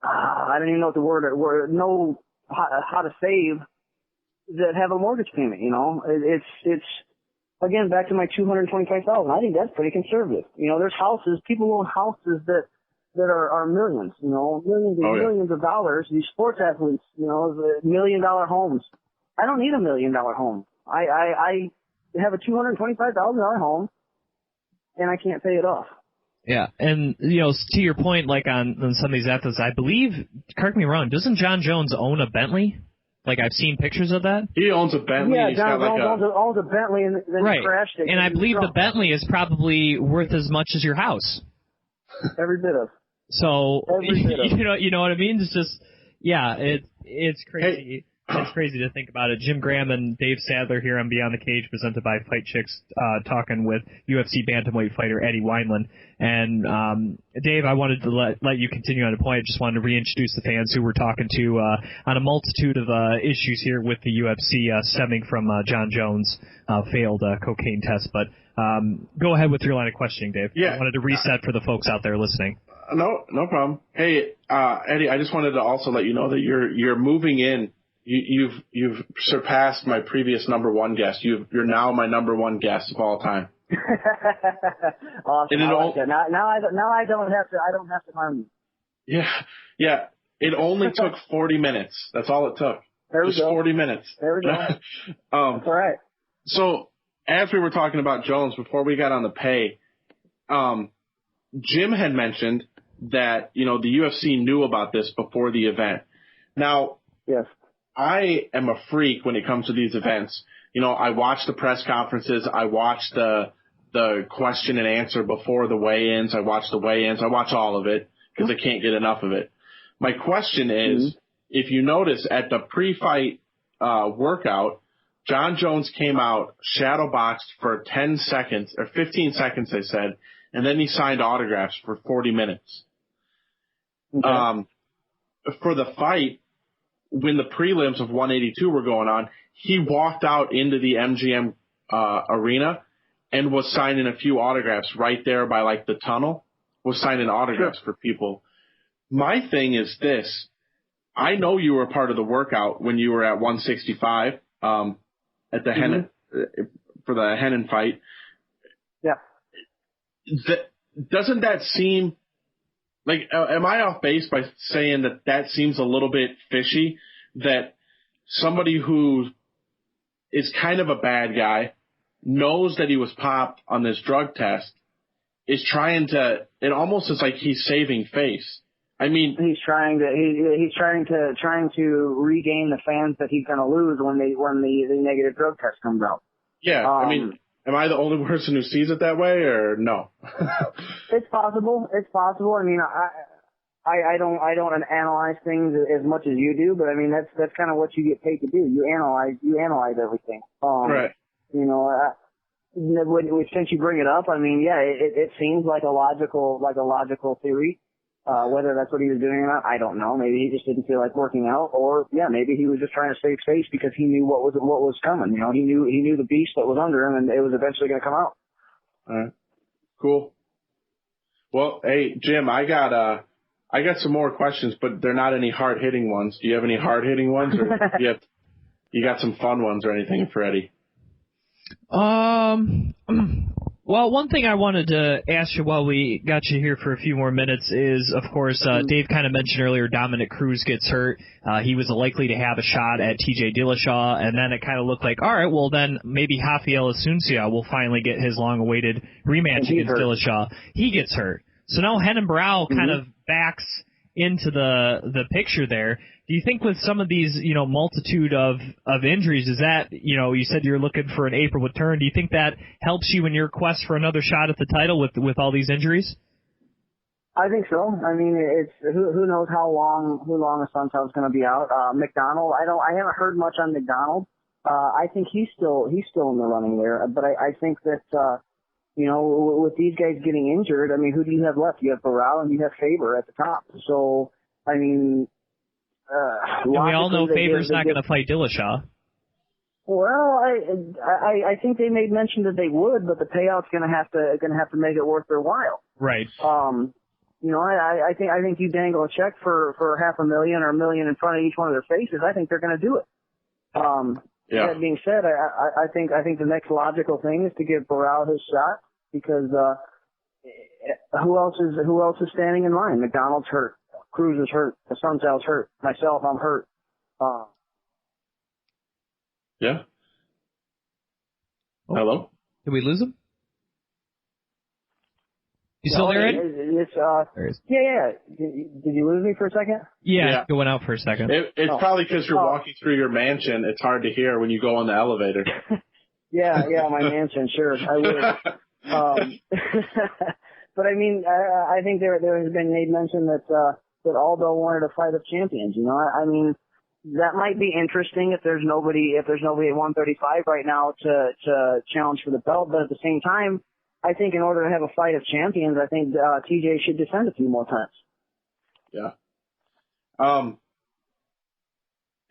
I don't even know what the word, no how to save, that have a mortgage payment. It's again back to my $225,000. I think that's pretty conservative. There's houses, people own houses that are millions, millions and millions of dollars. These sports athletes, the $1 million homes. I don't need a $1 million home. I have a $225,000 home, and I can't pay it off. Yeah, and to your point, like on some of these athletes, I believe, correct me wrong, doesn't Jon Jones own a Bentley? Like, I've seen pictures of that. He owns a Bentley. Yeah, Jon Jones owns a Bentley, and then he crashed it. And I believe the Bentley is probably worth as much as your house. Every bit of. So you know what I mean? It's just, yeah, it's crazy. Hey. It's crazy to think about it. Jim Gramm and Dave Sadler here on Beyond the Cage, presented by Fight Chicks, talking with UFC Bantamweight fighter Eddie Wineland. And Dave, I wanted to let you continue on the point. I just wanted to reintroduce the fans who we're talking to on a multitude of issues here with the UFC stemming from Jon Jones' failed cocaine test. But go ahead with your line of questioning, Dave. Yeah. I wanted to reset for the folks out there listening. No problem. Hey, Eddie, I just wanted to also let you know that you're moving in. You've surpassed my previous number one guest. You're now my number one guest of all time. Awesome. Now I don't have to harm you. Yeah. It only took 40 minutes. That's all it took. There we Just go. 40 minutes. There we go. That's all right. So as we were talking about Jones before we got on the pay, Jim had mentioned that the UFC knew about this before the event. Now, yes. I am a freak when it comes to these events. I watch the press conferences. I watch the question and answer before the weigh-ins. I watch the weigh-ins. I watch all of it because I can't get enough of it. My question is, if you notice at the pre-fight workout, Jon Jones came out, shadow boxed for 10 seconds or 15 seconds, they said, and then he signed autographs for 40 minutes. Okay. For the fight, when the prelims of 182 were going on, he walked out into the MGM arena and was signing a few autographs right there by like the tunnel, was signing autographs for people. My thing is this. I know you were part of the workout when you were at 165 at the Hennen, for the Hennen fight. Yeah. Doesn't that seem like, am I off base by saying that seems a little bit fishy, that somebody who is kind of a bad guy, knows that he was popped on this drug test, is trying to, it almost is like he's saving face. I mean, he's trying to regain the fans that he's going to lose when the negative drug test comes out. Yeah, I mean, am I the only person who sees it that way, or no? It's possible. It's possible. I mean, I don't analyze things as much as you do, but I mean that's kind of what you get paid to do. You analyze everything. Right. You know, since you bring it up, I mean, yeah, it seems like a logical theory. Whether that's what he was doing or not, I don't know. Maybe he just didn't feel like working out, or yeah, maybe he was just trying to save face because he knew what was coming. You know, he knew the beast that was under him, and it was eventually going to come out. All right. Cool. Well, hey Jim, I got some more questions, but they're not any hard hitting ones. Do you have any hard hitting ones, or you got some fun ones or anything for Eddie? Well, one thing I wanted to ask you while we got you here for a few more minutes is, of course, Dave kind of mentioned earlier Dominic Cruz gets hurt. He was likely to have a shot at TJ Dillashaw, and then it kind of looked like, all right, well, then maybe Rafael Asuncia will finally get his long-awaited rematch against Dillashaw. He gets hurt. So now Renan Barão kind of backs into the picture there. Do you think with some of these, multitude of injuries, is that, you said you're looking for an April return, do you think that helps you in your quest for another shot at the title with all these injuries? I think so. I mean, it's who knows how long Asuncia's going to be out. McDonald, I haven't heard much on McDonald. I think he's still in the running there, but I think that with these guys getting injured, I mean, who do you have left? You have Barão and you have Faber at the top. So, I mean, and we all know Faber's not going to fight Dillashaw. Well, I think they made mention that they would, but the payout's going to have to make it worth their while. Right. I think you dangle a check for $500,000 or $1 million in front of each one of their faces. I think they're going to do it. That being said, I think the next logical thing is to give Barão his shot because who else is standing in line? McDonald's hurt, Cruz is hurt, Asuncia's hurt, myself, I'm hurt. Yeah. Hello? Did we lose him? You still there, Ed? There he is. Yeah. Did you lose me for a second? Yeah. It went out for a second. It's probably because you're walking through your mansion. It's hard to hear when you go on the elevator. yeah, my mansion, sure. I would. But I mean, I think there has been made mention that Aldo wanted a fight of champions. I mean, that might be interesting if there's nobody at 135 right now to challenge for the belt. But at the same time, I think in order to have a fight of champions, I think TJ should defend a few more times. Yeah.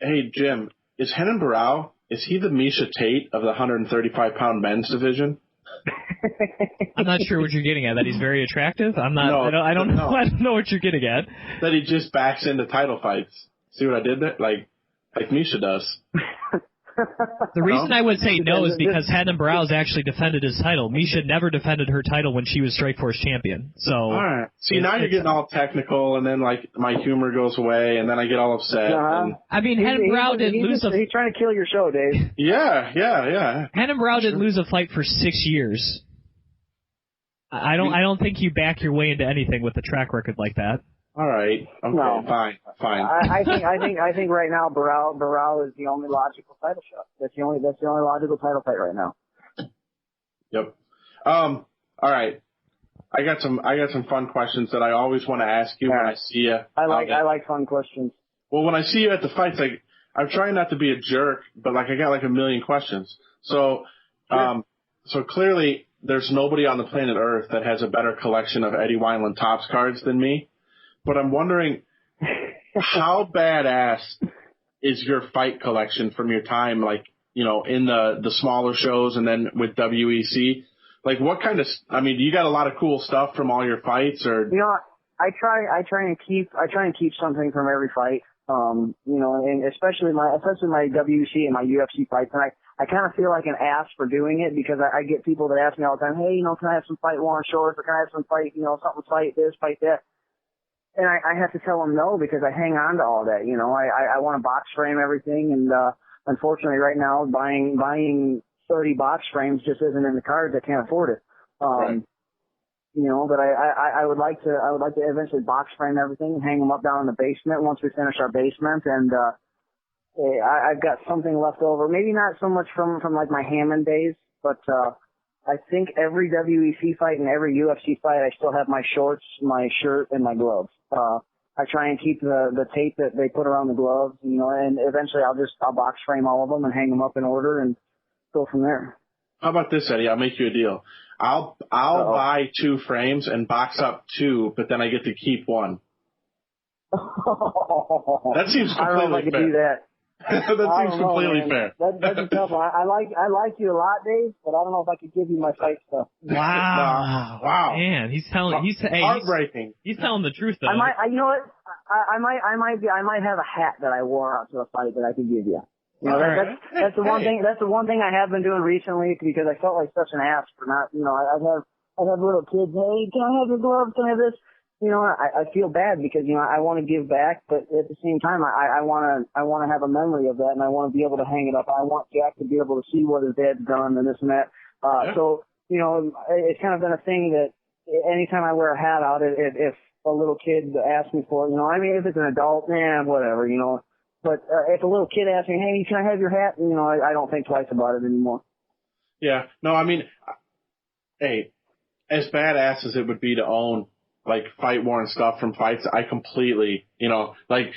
Hey, Jim, is Renan Barão, is he the Misha Tate of the 135-pound men's division? I'm not sure what you're getting at. That he's very attractive? I don't know. I don't know what you're getting at. That he just backs into title fights. See what I did there? Like Misha does. The reason I would say no is because Renan Barão's actually defended his title. Misha never defended her title when she was Strikeforce champion. So, all right. See, now you're getting all technical, and then my humor goes away, and then I get all upset. I mean, Renan Barão didn't lose He's trying to kill your show, Dave. Yeah. Renan Barão didn't lose a fight for 6 years. I don't think you back your way into anything with a track record like that. All right. Okay. No. Fine. I think right now Barão is the only logical title shot. That's the only logical title fight right now. Yep. All right. I got some fun questions that I always want to ask you when I see you. I like fun questions. Well, when I see you at the fights, I'm trying not to be a jerk, but I got a million questions. So, so clearly there's nobody on the planet Earth that has a better collection of Eddie Wineland Topps cards than me. But I'm wondering, how badass is your fight collection from your time, in the smaller shows and then with WEC? What kind of, do you got a lot of cool stuff from all your fights, or? I try and keep something from every fight. And especially my WEC and my UFC fights. And I kind of feel like an ass for doing it because I get people that ask me all the time, hey, can I have some fight worn shorts, or can I have some fight, something fight this, fight that? And I have to tell them no because I hang on to all that. I want to box frame everything, and unfortunately right now buying 30 box frames just isn't in the cards. I can't afford it. Right. You know, but I would like to eventually box frame everything and hang them up down in the basement once we finish our basement. And, I've got something left over. Maybe not so much from like my Hammond days, but, I think every WEC fight and every UFC fight, I still have my shorts, my shirt, and my gloves. I try and keep the tape that they put around the gloves, you know, and eventually I'll box frame all of them and hang them up in order and go from there. How about this, Eddie? I'll make you a deal. I'll buy 2 frames and box up 2, but then I get to keep 1. That seems completely fair. I don't know if I could do that. That seems completely fair. That'd be tough. I like you a lot, Dave, but I don't know if I could give you my fight stuff. Wow. Wow. Man, he's heartbreaking. He's telling the truth though. You know what? I might have a hat that I wore out to a fight that I could give you. You know, that's the one thing. That's the one thing I have been doing recently because I felt like such an ass for not. You know, I'd have little kids. Hey, can I have your gloves? Can I have this? You know, I feel bad because, you know, I want to give back, but at the same time, I want to have a memory of that, and I want to be able to hang it up. I want Jack to be able to see what his dad's done and this and that. So, you know, it's kind of been a thing that anytime I wear a hat out, if a little kid asks me for it, you know, I mean, if it's an adult, whatever, you know. But if a little kid asks me, hey, can I have your hat? You know, I don't think twice about it anymore. Yeah. No, I mean, hey, as badass as it would be to own like fight worn stuff from fights, I completely, you know, like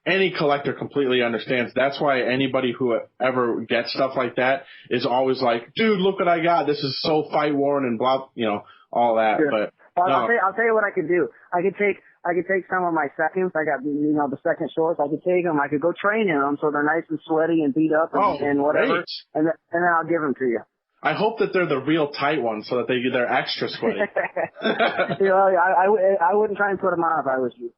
any collector completely understands. That's why anybody who ever gets stuff like that is always like, dude, look what I got. This is so fight worn and blah, you know, all that. Sure. But I'll tell you what I could do. I could take some of my seconds. I got, you know, the second shorts. I could take them. I could go train in them so they're nice and sweaty and beat up and whatever. Great. And then I'll give them to you. I hope that they're the real tight ones so that they're extra sweaty. You know, I wouldn't try and put them on if I was you.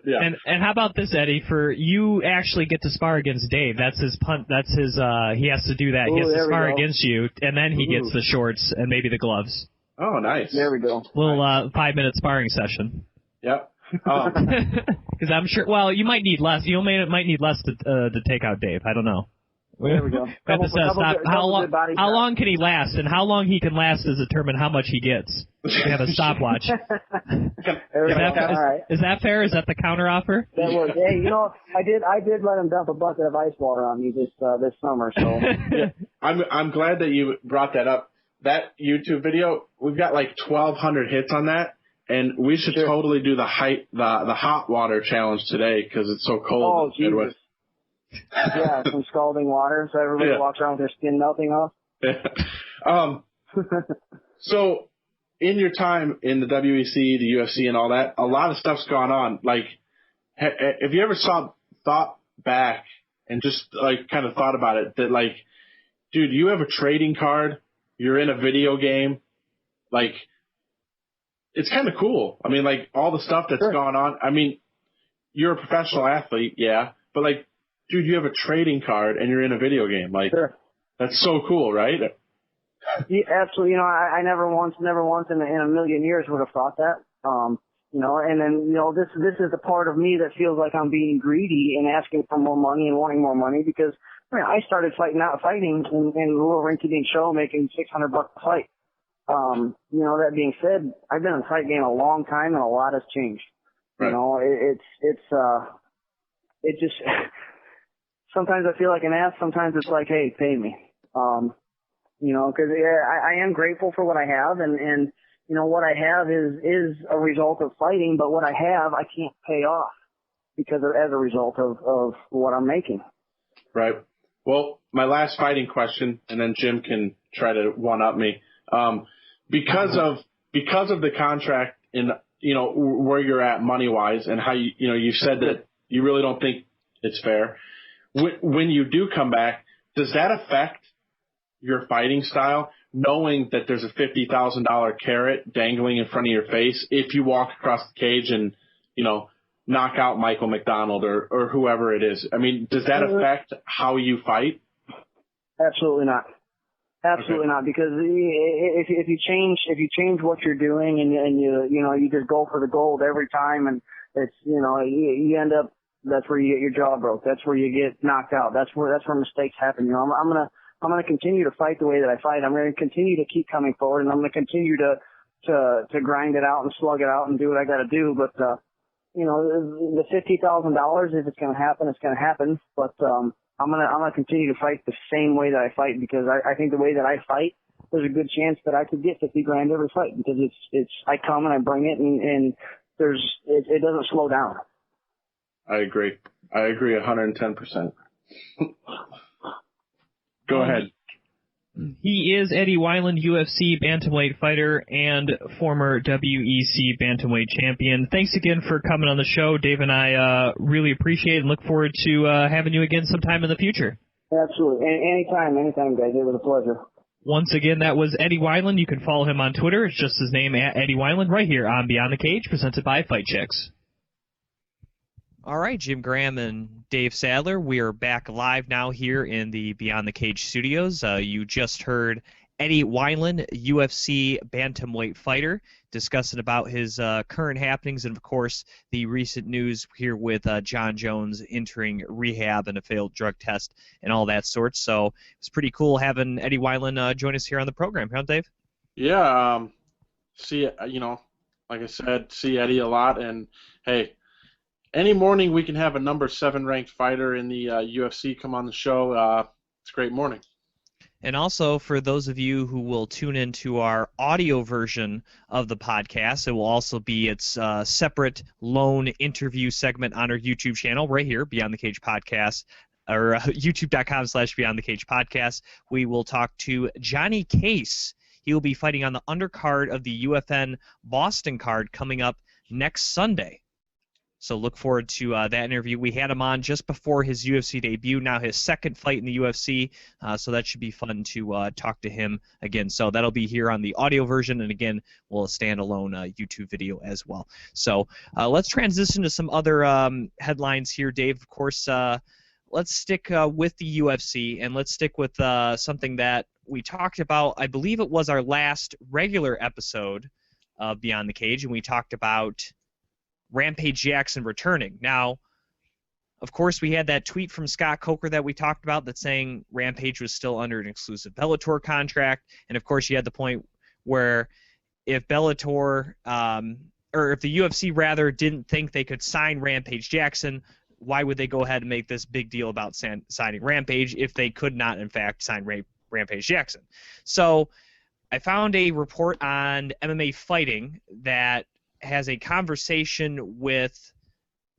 Yeah. And how about this, Eddie? For you actually get to spar against Dave. That's his punt. That's his. He has to do that. Ooh, he has to spar against you, and then he gets the shorts and maybe the gloves. Oh, nice. There we go. Little 5-minute sparring session. Yep. Because I'm sure. Well, you might need less. You might need less to take out Dave. I don't know. There we go. How long can he last, and how long he can last is determined how much he gets. We have a stopwatch. Is that fair? Is that the counteroffer? That was. Hey, you know, I did let him dump a bucket of ice water on me this summer. So I'm glad that you brought that up. That YouTube video, we've got like 1,200 hits on that, and we should totally do the hot water challenge today because it's so cold. Oh, Jesus. Yeah, some scalding water, so everybody walks around with their skin melting off. Yeah. So, in your time in the WEC, the UFC, and all that, a lot of stuff's gone on. Like, have you ever thought back and just like kind of thought about it that like, dude, you have a trading card, you're in a video game, like, it's kind of cool. I mean, like all the stuff that's gone on. I mean, you're a professional athlete, yeah, but like. Dude, you have a trading card and you're in a video game. Like, that's so cool, right? Yeah, absolutely. You know, I never once in a million years would have thought that. You know, and then, you know, this is the part of me that feels like I'm being greedy and asking for more money and wanting more money because, I mean, I started fighting in a little rinky-dink show making $600 a fight. You know, that being said, I've been in the fight game a long time and a lot has changed. Right. You know, it just... Sometimes I feel like an ass. Sometimes it's like, hey, pay me. You know, because I am grateful for what I have, and you know what I have is a result of fighting. But what I have, I can't pay off because as a result of what I'm making. Right. Well, my last fighting question, and then Jim can try to one up me. Because of the contract in where you're at money wise, and how you said that you really don't think it's fair. When you do come back, does that affect your fighting style, knowing that there's a $50,000 carrot dangling in front of your face if you walk across the cage and, knock out Michael McDonald or whoever it is? I mean, does that affect how you fight? Absolutely not. Absolutely not, because if you change what you're doing and you just go for the gold every time, and it's you end up. That's where you get your jaw broke. That's where you get knocked out. That's where mistakes happen. I'm I'm going to continue to fight the way that I fight. I'm going to continue to keep coming forward, and I'm going to continue to grind it out and slug it out and do what I got to do. But you know, the $50,000, if it's going to happen, it's going to happen. But I'm gonna continue to fight the same way that I fight, because I think the way that I fight, there's a good chance that I could get 50 grand every fight, because it's I come and I bring it, and it doesn't slow down. I agree 110%. Go ahead. He is Eddie Wineland, UFC Bantamweight fighter and former WEC Bantamweight champion. Thanks again for coming on the show. Dave and I really appreciate it and look forward to having you again sometime in the future. Absolutely. Anytime, guys. It was a pleasure. Once again, that was Eddie Wineland. You can follow him on Twitter. It's just his name, @Eddie Wineland, right here on Beyond the Cage, presented by Fight Chicks. All right, Jim Gramm and Dave Sadler, we are back live now here in the Beyond the Cage studios. You just heard Eddie Wineland, UFC Bantamweight fighter, discussing about his current happenings and, of course, the recent news here with Jon Jones entering rehab and a failed drug test and all that sort. So it's pretty cool having Eddie Wineland join us here on the program, huh, Dave? Yeah, like I said, see Eddie a lot, and hey, any morning we can have a number 7 ranked fighter in the UFC come on the show. It's a great morning. And also, for those of you who will tune into our audio version of the podcast, it will also be its separate lone interview segment on our YouTube channel right here, Beyond the Cage Podcast, or youtube.com/Beyond the Cage Podcast. We will talk to Johnny Case. He will be fighting on the undercard of the UFN Boston card coming up next Sunday. So look forward to that interview. We had him on just before his UFC debut, now his second fight in the UFC, so that should be fun to talk to him again. So that'll be here on the audio version, and again, we'll a standalone YouTube video as well. So let's transition to some other headlines here, Dave. Of course, let's stick with the UFC, and let's stick with something that we talked about. I believe it was our last regular episode of Beyond the Cage, and we talked about Rampage Jackson returning. Now, of course, we had that tweet from Scott Coker that we talked about that's saying Rampage was still under an exclusive Bellator contract, and of course you had the point where if Bellator, or if the UFC rather, didn't think they could sign Rampage Jackson, why would they go ahead and make this big deal about signing Rampage if they could not, in fact, sign Rampage Jackson? So I found a report on MMA Fighting that has a conversation with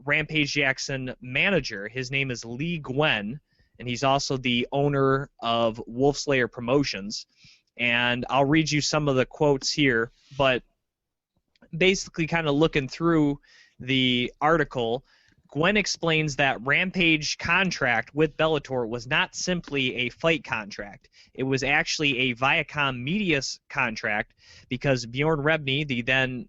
Rampage Jackson manager. His name is Lee Gwen, and he's also the owner of Wolfslayer Promotions. And I'll read you some of the quotes here, but basically kind of looking through the article, Gwen explains that Rampage contract with Bellator was not simply a fight contract. It was actually a Viacom Media contract, because Bjorn Rebney, the then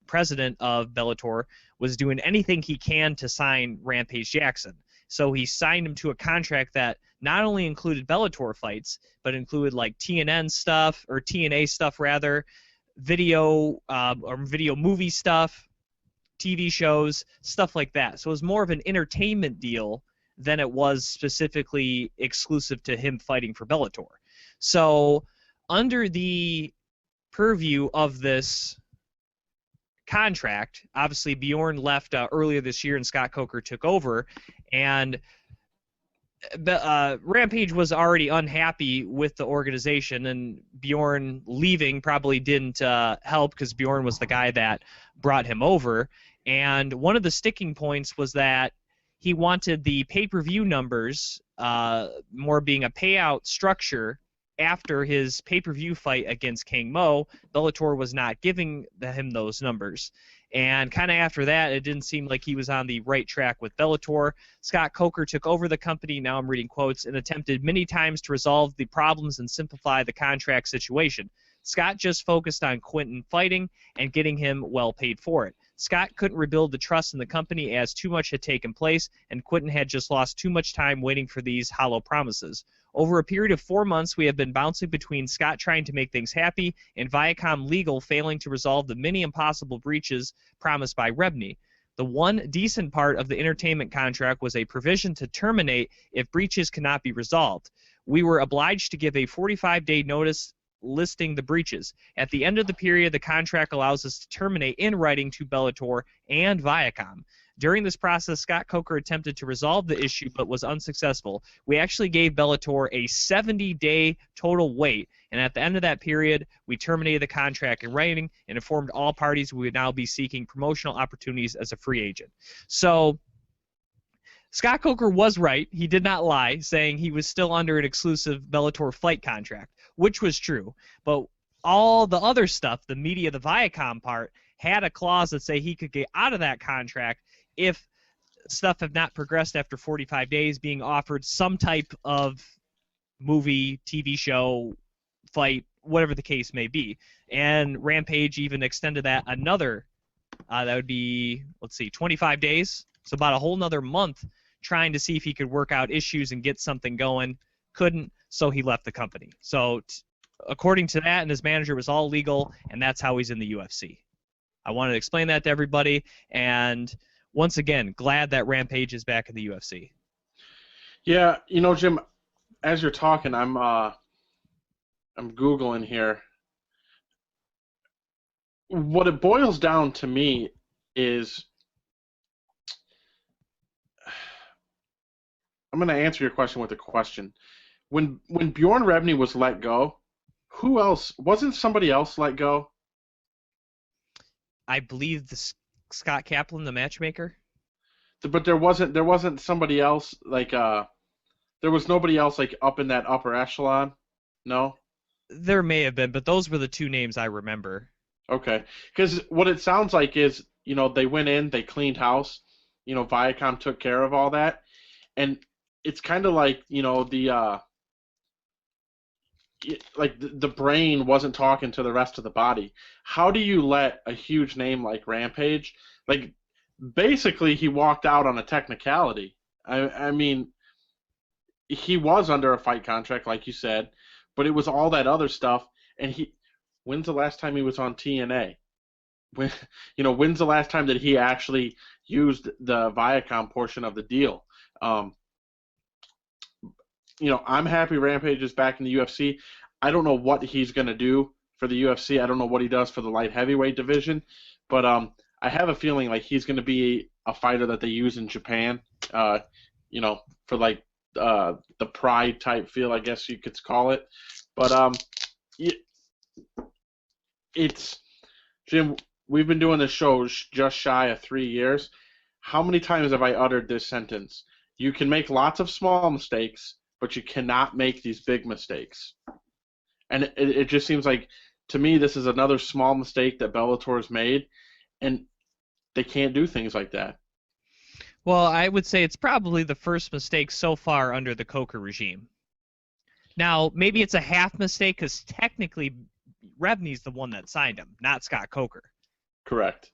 president of Bellator, was doing anything he can to sign Rampage Jackson. So he signed him to a contract that not only included Bellator fights, but included like TNN stuff, or TNA stuff rather, video or video movie stuff, TV shows, stuff like that. So it was more of an entertainment deal than it was specifically exclusive to him fighting for Bellator. So under the purview of this contract, obviously Bjorn left earlier this year and Scott Coker took over, and Rampage was already unhappy with the organization, and Bjorn leaving probably didn't help, because Bjorn was the guy that brought him over. And one of the sticking points was that he wanted the pay-per-view numbers more being a payout structure. After his pay-per-view fight against King Mo, Bellator was not giving him those numbers. And kind of after that, it didn't seem like he was on the right track with Bellator. Scott Coker took over the company, now I'm reading quotes, and attempted many times to resolve the problems and simplify the contract situation. Scott just focused on Quinton fighting and getting him well paid for it. Scott couldn't rebuild the trust in the company as too much had taken place, and Quinton had just lost too much time waiting for these hollow promises. Over a period of 4 months, we have been bouncing between Scott trying to make things happy and Viacom Legal failing to resolve the many impossible breaches promised by Rebney. The one decent part of the entertainment contract was a provision to terminate if breaches cannot be resolved. we were obliged to give a 45-day notice listing the breaches. At the end of the period, the contract allows us to terminate in writing to Bellator and Viacom. During this process, Scott Coker attempted to resolve the issue but was unsuccessful. We actually gave Bellator a 70-day total wait, and at the end of that period, we terminated the contract in writing and informed all parties we would now be seeking promotional opportunities as a free agent. So Scott Coker was right. He did not lie, saying he was still under an exclusive Bellator fight contract, which was true. But all the other stuff, the media, the Viacom part, had a clause that say he could get out of that contract if stuff had not progressed after 45 days, being offered some type of movie, TV show, fight, whatever the case may be. And Rampage even extended that another, that would be, 25 days. So about a whole nother month trying to see if he could work out issues and get something going. Couldn't, so he left the company. So according to that and his manager, it was all legal, and that's how he's in the UFC. I wanted to explain that to everybody, and once again, glad that Rampage is back in the UFC. Yeah, Jim, as you're talking, I'm Googling here. What it boils down to me is, I'm going to answer your question with a question. When Bjorn Rebney was let go, who else? Wasn't somebody else let go? I believe Scott Kaplan, the matchmaker. But there wasn't somebody else there was nobody else up in that upper echelon. No. There may have been, but those were the two names I remember. Okay, because what it sounds like is they went in, they cleaned house. Viacom took care of all that, and it's kind of like the brain wasn't talking to the rest of the body. How do you let a huge name like Rampage, basically he walked out on a technicality. I mean, he was under a fight contract, like you said, but it was all that other stuff. And when's the last time he was on TNA? When's the last time that he actually used the Viacom portion of the deal? I'm happy Rampage is back in the UFC. I don't know what he's going to do for the UFC. I don't know what he does for the light heavyweight division, but I have a feeling like he's going to be a fighter that they use in Japan, for the Pride type feel, I guess you could call it. But it's Jim. We've been doing this show just shy of 3 years. How many times have I uttered this sentence? You can make lots of small mistakes, but you cannot make these big mistakes. And it just seems like, to me, this is another small mistake that Bellator's made, and they can't do things like that. Well, I would say it's probably the first mistake so far under the Coker regime. Now, maybe it's a half mistake because technically Rebney's the one that signed him, not Scott Coker. Correct.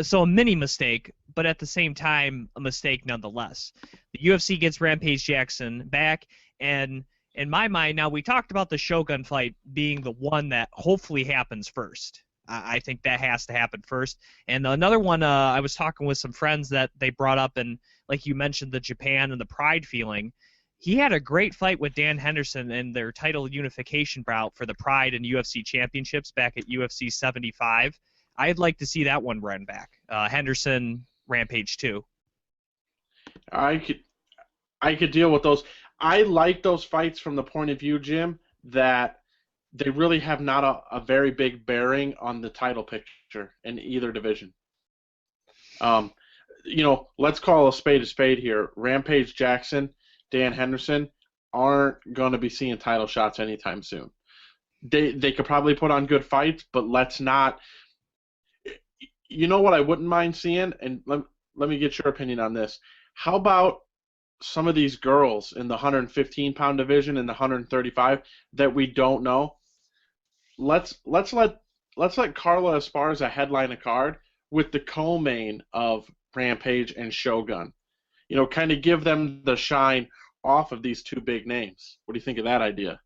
So a mini mistake, but at the same time, a mistake nonetheless. The UFC gets Rampage Jackson back, and in my mind, now we talked about the Shogun fight being the one that hopefully happens first. I think that has to happen first. And another one, I was talking with some friends that they brought up, and like you mentioned, the Japan and the Pride feeling. He had a great fight with Dan Henderson in their title unification bout for the Pride and UFC championships back at UFC 75. I'd like to see that one run back. Henderson, Rampage 2. I could deal with those. I like those fights from the point of view, Jim, that they really have not a very big bearing on the title picture in either division. Let's call a spade here. Rampage Jackson, Dan Henderson aren't going to be seeing title shots anytime soon. They could probably put on good fights, but let's not. You know what I wouldn't mind seeing, and let me get your opinion on this. How about some of these girls in the 115-pound division and the 135 that we don't know? Let's let Carla Esparza headline a card with the co-main of Rampage and Shogun. Kind of give them the shine off of these two big names. What do you think of that idea?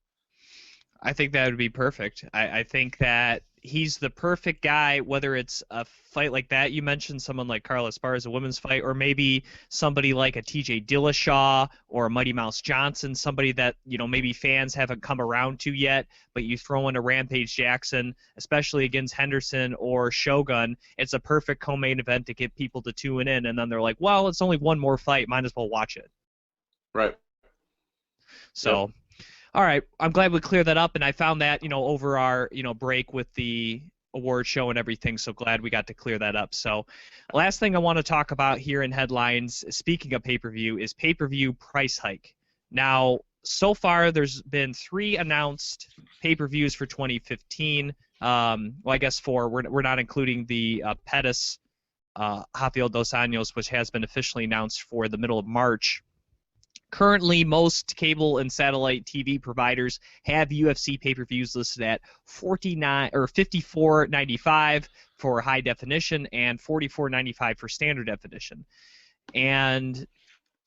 I think that would be perfect. I think that he's the perfect guy, whether it's a fight like that. You mentioned someone like Carla Esparza, a women's fight, or maybe somebody like a TJ Dillashaw or a Mighty Mouse Johnson, somebody that, maybe fans haven't come around to yet, but you throw in a Rampage Jackson, especially against Henderson or Shogun, it's a perfect co-main event to get people to tune in, and then they're like, well, it's only one more fight, might as well watch it. Right. So... Yep. All right, I'm glad we cleared that up, and I found that, over our, break with the award show and everything, so glad we got to clear that up. So last thing I want to talk about here in headlines, speaking of pay-per-view, is pay-per-view price hike. Now, so far there's been 3 announced pay-per-views for 2015. Well, I guess 4. We're not including the Pettis Rafael Dos Anjos, which has been officially announced for the middle of March. Currently, most cable and satellite TV providers have UFC pay-per-views listed at $54.95 for high definition and $44.95 for standard definition. And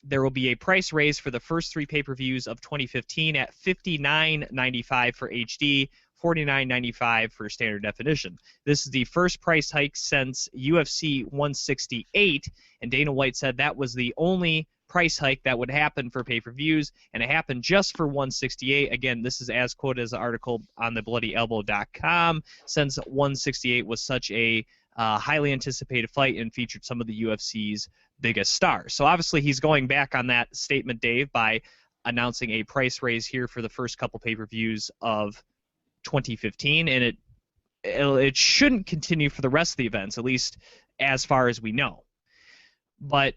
there will be a price raise for the first 3 pay-per-views of 2015 at $59.95 for HD, $49.95 for standard definition. This is the first price hike since UFC 168, and Dana White said that was the only price hike that would happen for pay-per-views, and it happened just for 168. Again, this is as quoted as an article on thebloodlyelbow.com, since 168 was such a highly anticipated fight and featured some of the UFC's biggest stars. So obviously he's going back on that statement, Dave, by announcing a price raise here for the first couple pay-per-views of 2015, and it shouldn't continue for the rest of the events, at least as far as we know. But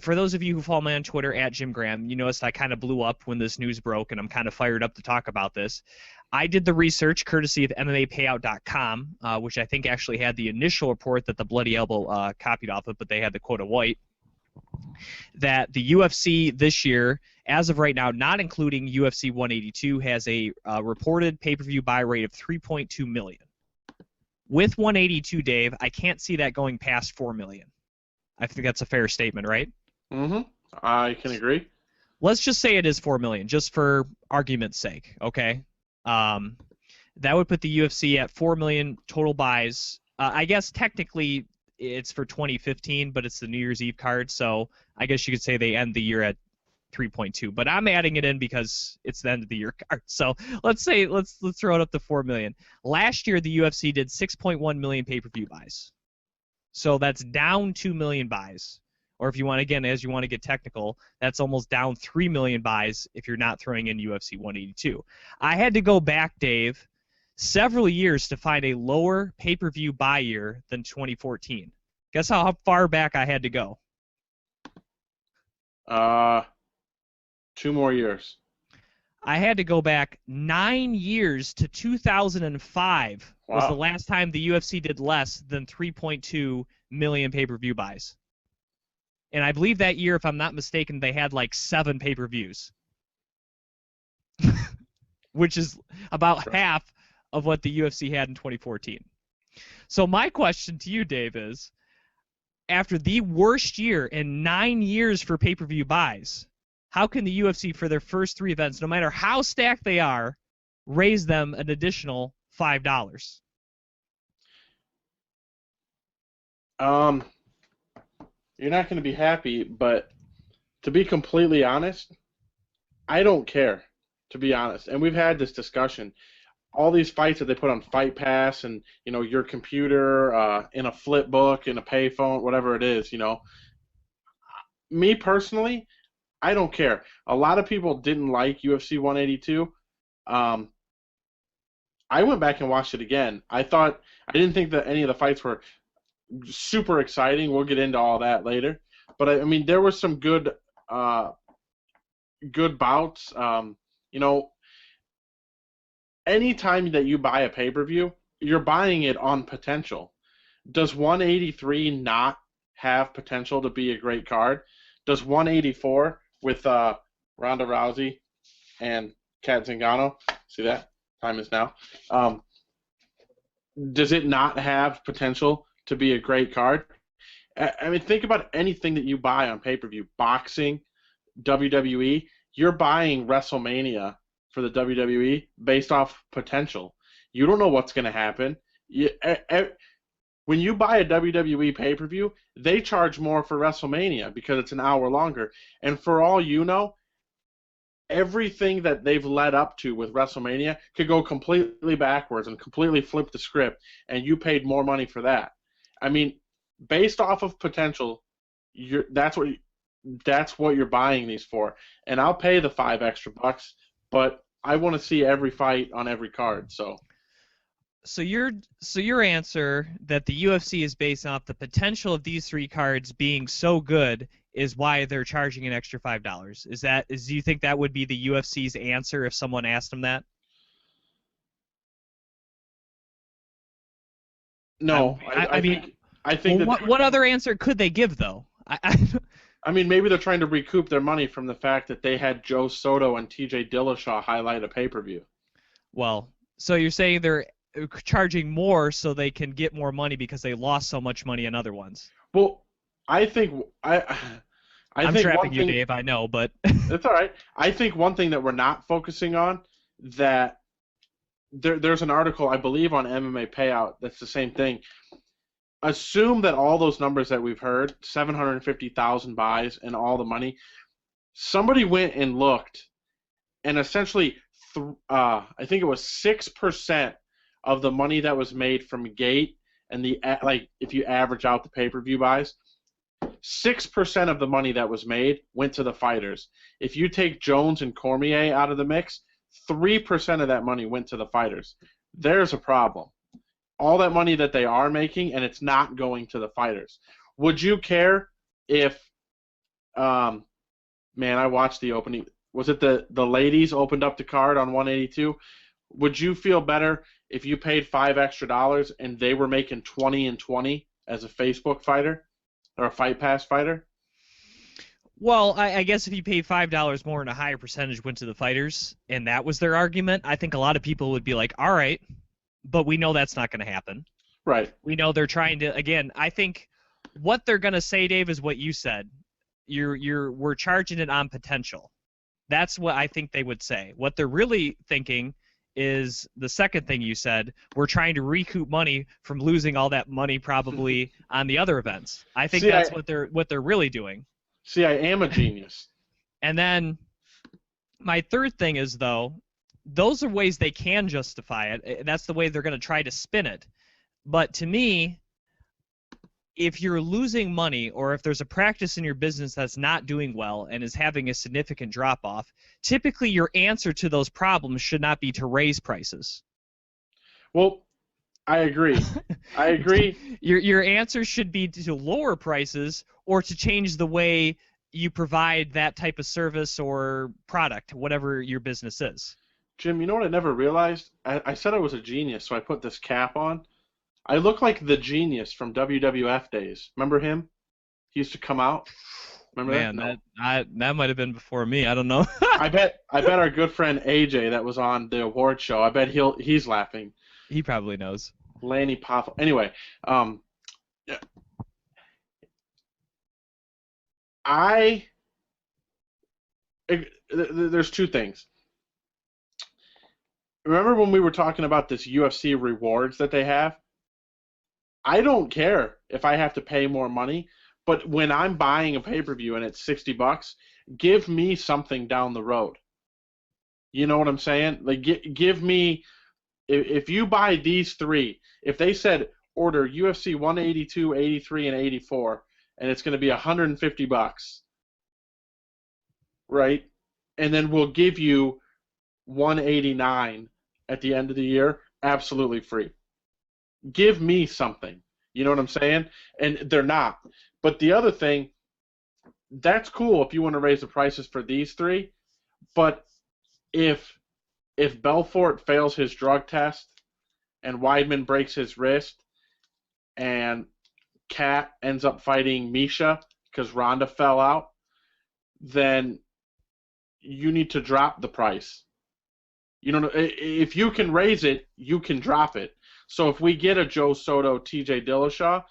for those of you who follow me on Twitter at Jim Graham, you noticed I kind of blew up when this news broke, and I'm kind of fired up to talk about this. I did the research courtesy of MMApayout.com, which I think actually had the initial report that the Bloody Elbow copied off of, but they had the quote of White, that the UFC this year, as of right now, not including UFC 182, has a reported pay-per-view buy rate of 3.2 million. With 182, Dave, I can't see that going past 4 million. I think that's a fair statement, right? Mm-hmm. I can agree. Let's just say it is 4 million, just for argument's sake, okay? That would put the UFC at 4 million total buys. I guess technically it's for 2015, but it's the New Year's Eve card, so I guess you could say they end the year at 3.2. But I'm adding it in because it's the end of the year card. So let's throw it up to 4 million. Last year the UFC did 6.1 million pay-per-view buys. So that's down 2 million buys. Or if you want, again, as you want to get technical, that's almost down 3 million buys if you're not throwing in UFC 182. I had to go back, Dave, several years to find a lower pay-per-view buy year than 2014. Guess how far back I had to go? 2 more years. I had to go back 9 years to 2005 was the last time the UFC did less than 3.2 million pay-per-view buys. And I believe that year, if I'm not mistaken, they had like 7 pay-per-views, which is about half of what the UFC had in 2014. So my question to you, Dave, is, after the worst year in 9 years for pay-per-view buys, how can the UFC, for their first 3 events, no matter how stacked they are, raise them an additional $5? You're not going to be happy, but to be completely honest, I don't care, to be honest. And we've had this discussion. All these fights that they put on Fight Pass and, your computer, in a flip book, in a payphone, whatever it is, Me personally, I don't care. A lot of people didn't like UFC 182. I went back and watched it again. I didn't think that any of the fights were super exciting. We'll get into all that later. But I mean, there were some good bouts. Anytime that you buy a pay-per-view, you're buying it on potential. Does 183 not have potential to be a great card? Does 184 with Ronda Rousey and Kat Zingano, see that? Time is now. Does it not have potential to be a great card? I mean, think about anything that you buy on pay-per-view. Boxing, WWE, you're buying WrestleMania for the WWE based off potential. You don't know what's going to happen. When you buy a WWE pay-per-view, they charge more for WrestleMania because it's an hour longer. And for all you know, everything that they've led up to with WrestleMania could go completely backwards and completely flip the script, and you paid more money for that. I mean, based off of potential, that's what you're buying these for. And I'll pay the $5 extra, but I want to see every fight on every card. So your answer that the UFC is based off the potential of these 3 cards being so good is why they're charging an extra $5. Do you think that would be the UFC's answer if someone asked them that? No, I think what other answer could they give though? I mean, maybe they're trying to recoup their money from the fact that they had Joe Soto and TJ Dillashaw highlight a pay-per-view. Well, so you're saying they're charging more so they can get more money because they lost so much money in other ones. Well, I think I'm trapping you, Dave. I know, but it's all right. I think one thing that we're not focusing on that there's an article I believe on MMA Payout that's the same thing. Assume that all those numbers that we've heard, 750,000 buys and all the money, somebody went and looked, and essentially, I think it was 6% of the money that was made from gate and if you average out the pay-per-view buys, 6% of the money that was made went to the fighters. If you take Jones and Cormier out of the mix, 3% of that money went to the fighters. There's a problem. All that money that they are making, and it's not going to the fighters. Would you care if, man, I watched the opening. Was it the ladies opened up the card on 182? Would you feel better if you paid $5 extra and they were making 20 and 20 as a Facebook fighter or a Fight Pass fighter? Well, I guess if you paid $5 more and a higher percentage went to the fighters, and that was their argument, I think a lot of people would be like, all right, but we know that's not going to happen. Right. We know they're trying to, again, I think what they're going to say, Dave, is what you said. We're charging it on potential. That's what I think they would say. What they're really thinking is the second thing you said. We're trying to recoup money from losing all that money probably on the other events. I think that's what they're really doing. See, I am a genius. And then my third thing is, though, those are ways they can justify it. That's the way they're going to try to spin it. But to me, if you're losing money or if there's a practice in your business that's not doing well and is having a significant drop-off, typically your answer to those problems should not be to raise prices. Well, I agree. I agree. Your answer should be to lower prices or to change the way you provide that type of service or product, whatever your business is. Jim, you know what I never realized? I said I was a genius, so I put this cap on. I look like the genius from WWF days. Remember him? He used to come out. Remember that? Man, that might have been before me. I don't know. I bet our good friend AJ that was on the award show. I bet he's laughing. He probably knows. Lanny Poffo. Anyway, there's two things. Remember when we were talking about this UFC rewards that they have? I don't care if I have to pay more money, but when I'm buying a pay-per-view and it's $60, give me something down the road. You know what I'm saying? Like, give me, if you buy these 3, if they said order UFC 182, 83, and 84, and it's going to be $150, right? And then we'll give you 189 at the end of the year, absolutely free. Give me something. You know what I'm saying? And they're not. But the other thing, that's cool if you want to raise the prices for these 3, but if Belfort fails his drug test and Weidman breaks his wrist and Kat ends up fighting Misha because Ronda fell out, then you need to drop the price. You know, if you can raise it, you can drop it. So if we get a Joe Soto, TJ Dillashaw,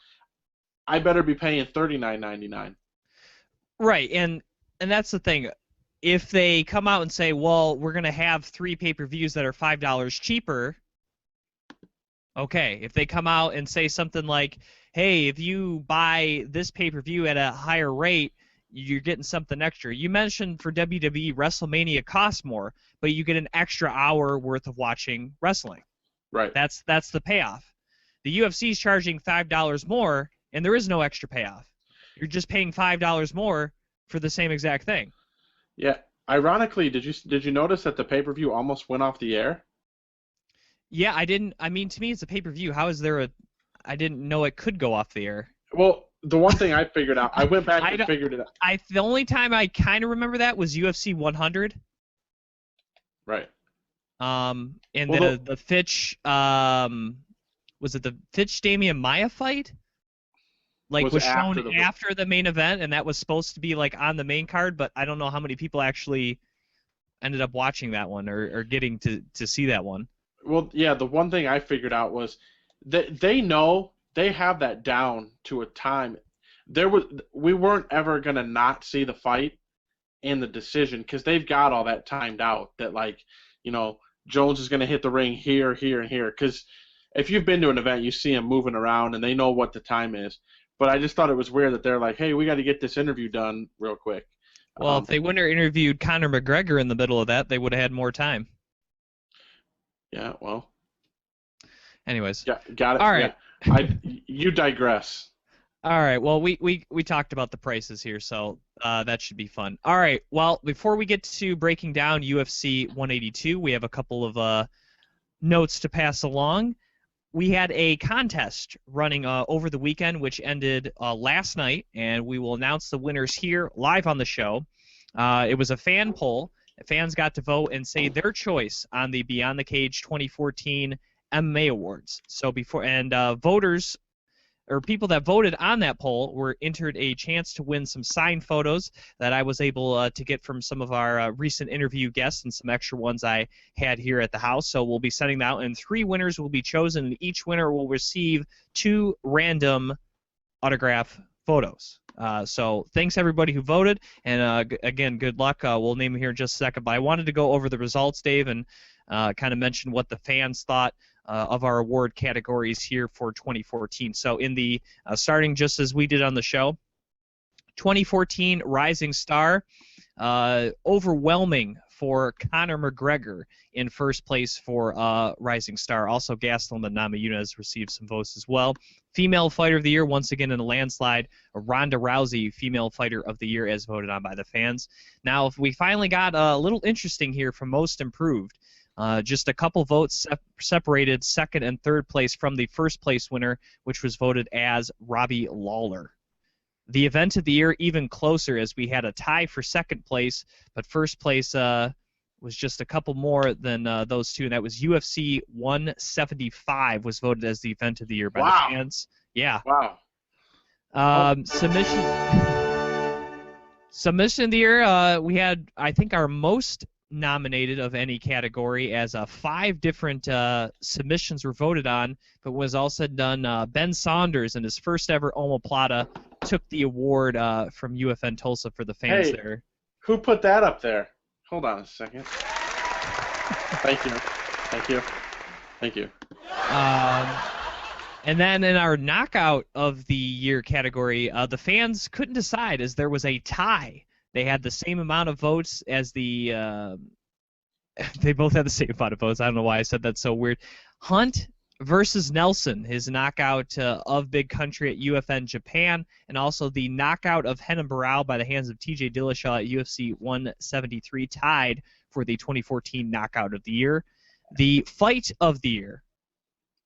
I better be paying $39.99. Right, and that's the thing. If they come out and say, well, we're going to have 3 pay-per-views that are $5 cheaper, Okay, if they come out and say something like, hey, if you buy this pay-per-view at a higher rate, you're getting something extra. You mentioned for WWE, WrestleMania costs more, but you get an extra hour worth of watching wrestling. Right. That's the payoff. The UFC is charging $5 more, and there is no extra payoff. You're just paying $5 more for the same exact thing. Yeah. Ironically, did you notice that the pay-per-view almost went off the air? Yeah, I didn't. I mean, to me, it's a pay-per-view. How is there a? I didn't know it could go off the air. Well, the one thing I figured out, I went back and figured it out. The only time I kind of remember that was UFC 100. Right. And Well, the Fitch, was it the Fitch Damian Maia fight? Like was shown after the main event, and that was supposed to be like on the main card, but I don't know how many people actually ended up watching that one or getting to see that one. Well, yeah, the one thing I figured out was that they know they have that down to a time. We weren't ever gonna not see the fight and the decision because they've got all that timed out. That Jones is gonna hit the ring here, here, and here. Because if you've been to an event, you see him moving around and they know what the time is. But I just thought it was weird that they're like, hey, we got to get this interview done real quick. Well, if they wouldn't have interviewed Conor McGregor in the middle of that, they would have had more time. Yeah, well. Anyways. Yeah, got it. All right. Yeah. You digress. All right. Well, we talked about the prices here, so that should be fun. All right. Well, before we get to breaking down UFC 182, we have a couple of notes to pass along. We had a contest running over the weekend, which ended last night, and we will announce the winners here live on the show. It was a fan poll. Fans got to vote and say their choice on the Beyond the Cage 2014 MMA Awards. So voters or people that voted on that poll were entered a chance to win some signed photos that I was able to get from some of our recent interview guests and some extra ones I had here at the house. So we'll be sending them out, and 3 winners will be chosen, and each winner will receive 2 random autograph photos. So thanks everybody who voted, and again, good luck. We'll name them here in just a second, but I wanted to go over the results, Dave, and kind of mention what the fans thought of our award categories here for 2014. So in the starting just as we did on the show, 2014 Rising Star, overwhelming for Conor McGregor in first place for Rising Star. Also, Gastelum and Namajunas received some votes as well. Female Fighter of the Year, once again in a landslide, Ronda Rousey, Female Fighter of the Year, as voted on by the fans. Now, if we finally got a little interesting here for Most Improved. Just a couple votes separated second and third place from the first place winner, which was voted as Robbie Lawler. The event of the year even closer, as we had a tie for second place, but first place was just a couple more than those two, and that was UFC 175 was voted as the event of the year by the fans. Yeah. Wow. Submission of the year, we had, I think, our most nominated of any category, as 5 different submissions were voted on, but when it was all said and done, Ben Saunders in his first ever omoplata took the award from UFN Tulsa for the fans there. Who put that up there? Hold on a second. Thank you. And then in our knockout of the year category, the fans couldn't decide as there was a tie. They had the same amount of votes as the they both had the same amount of votes. I don't know why I said that so weird. Hunt versus Nelson, his knockout of Big Country at UFN Japan, and also the knockout of Renan Barão by the hands of TJ Dillashaw at UFC 173, tied for the 2014 knockout of the year. The fight of the year,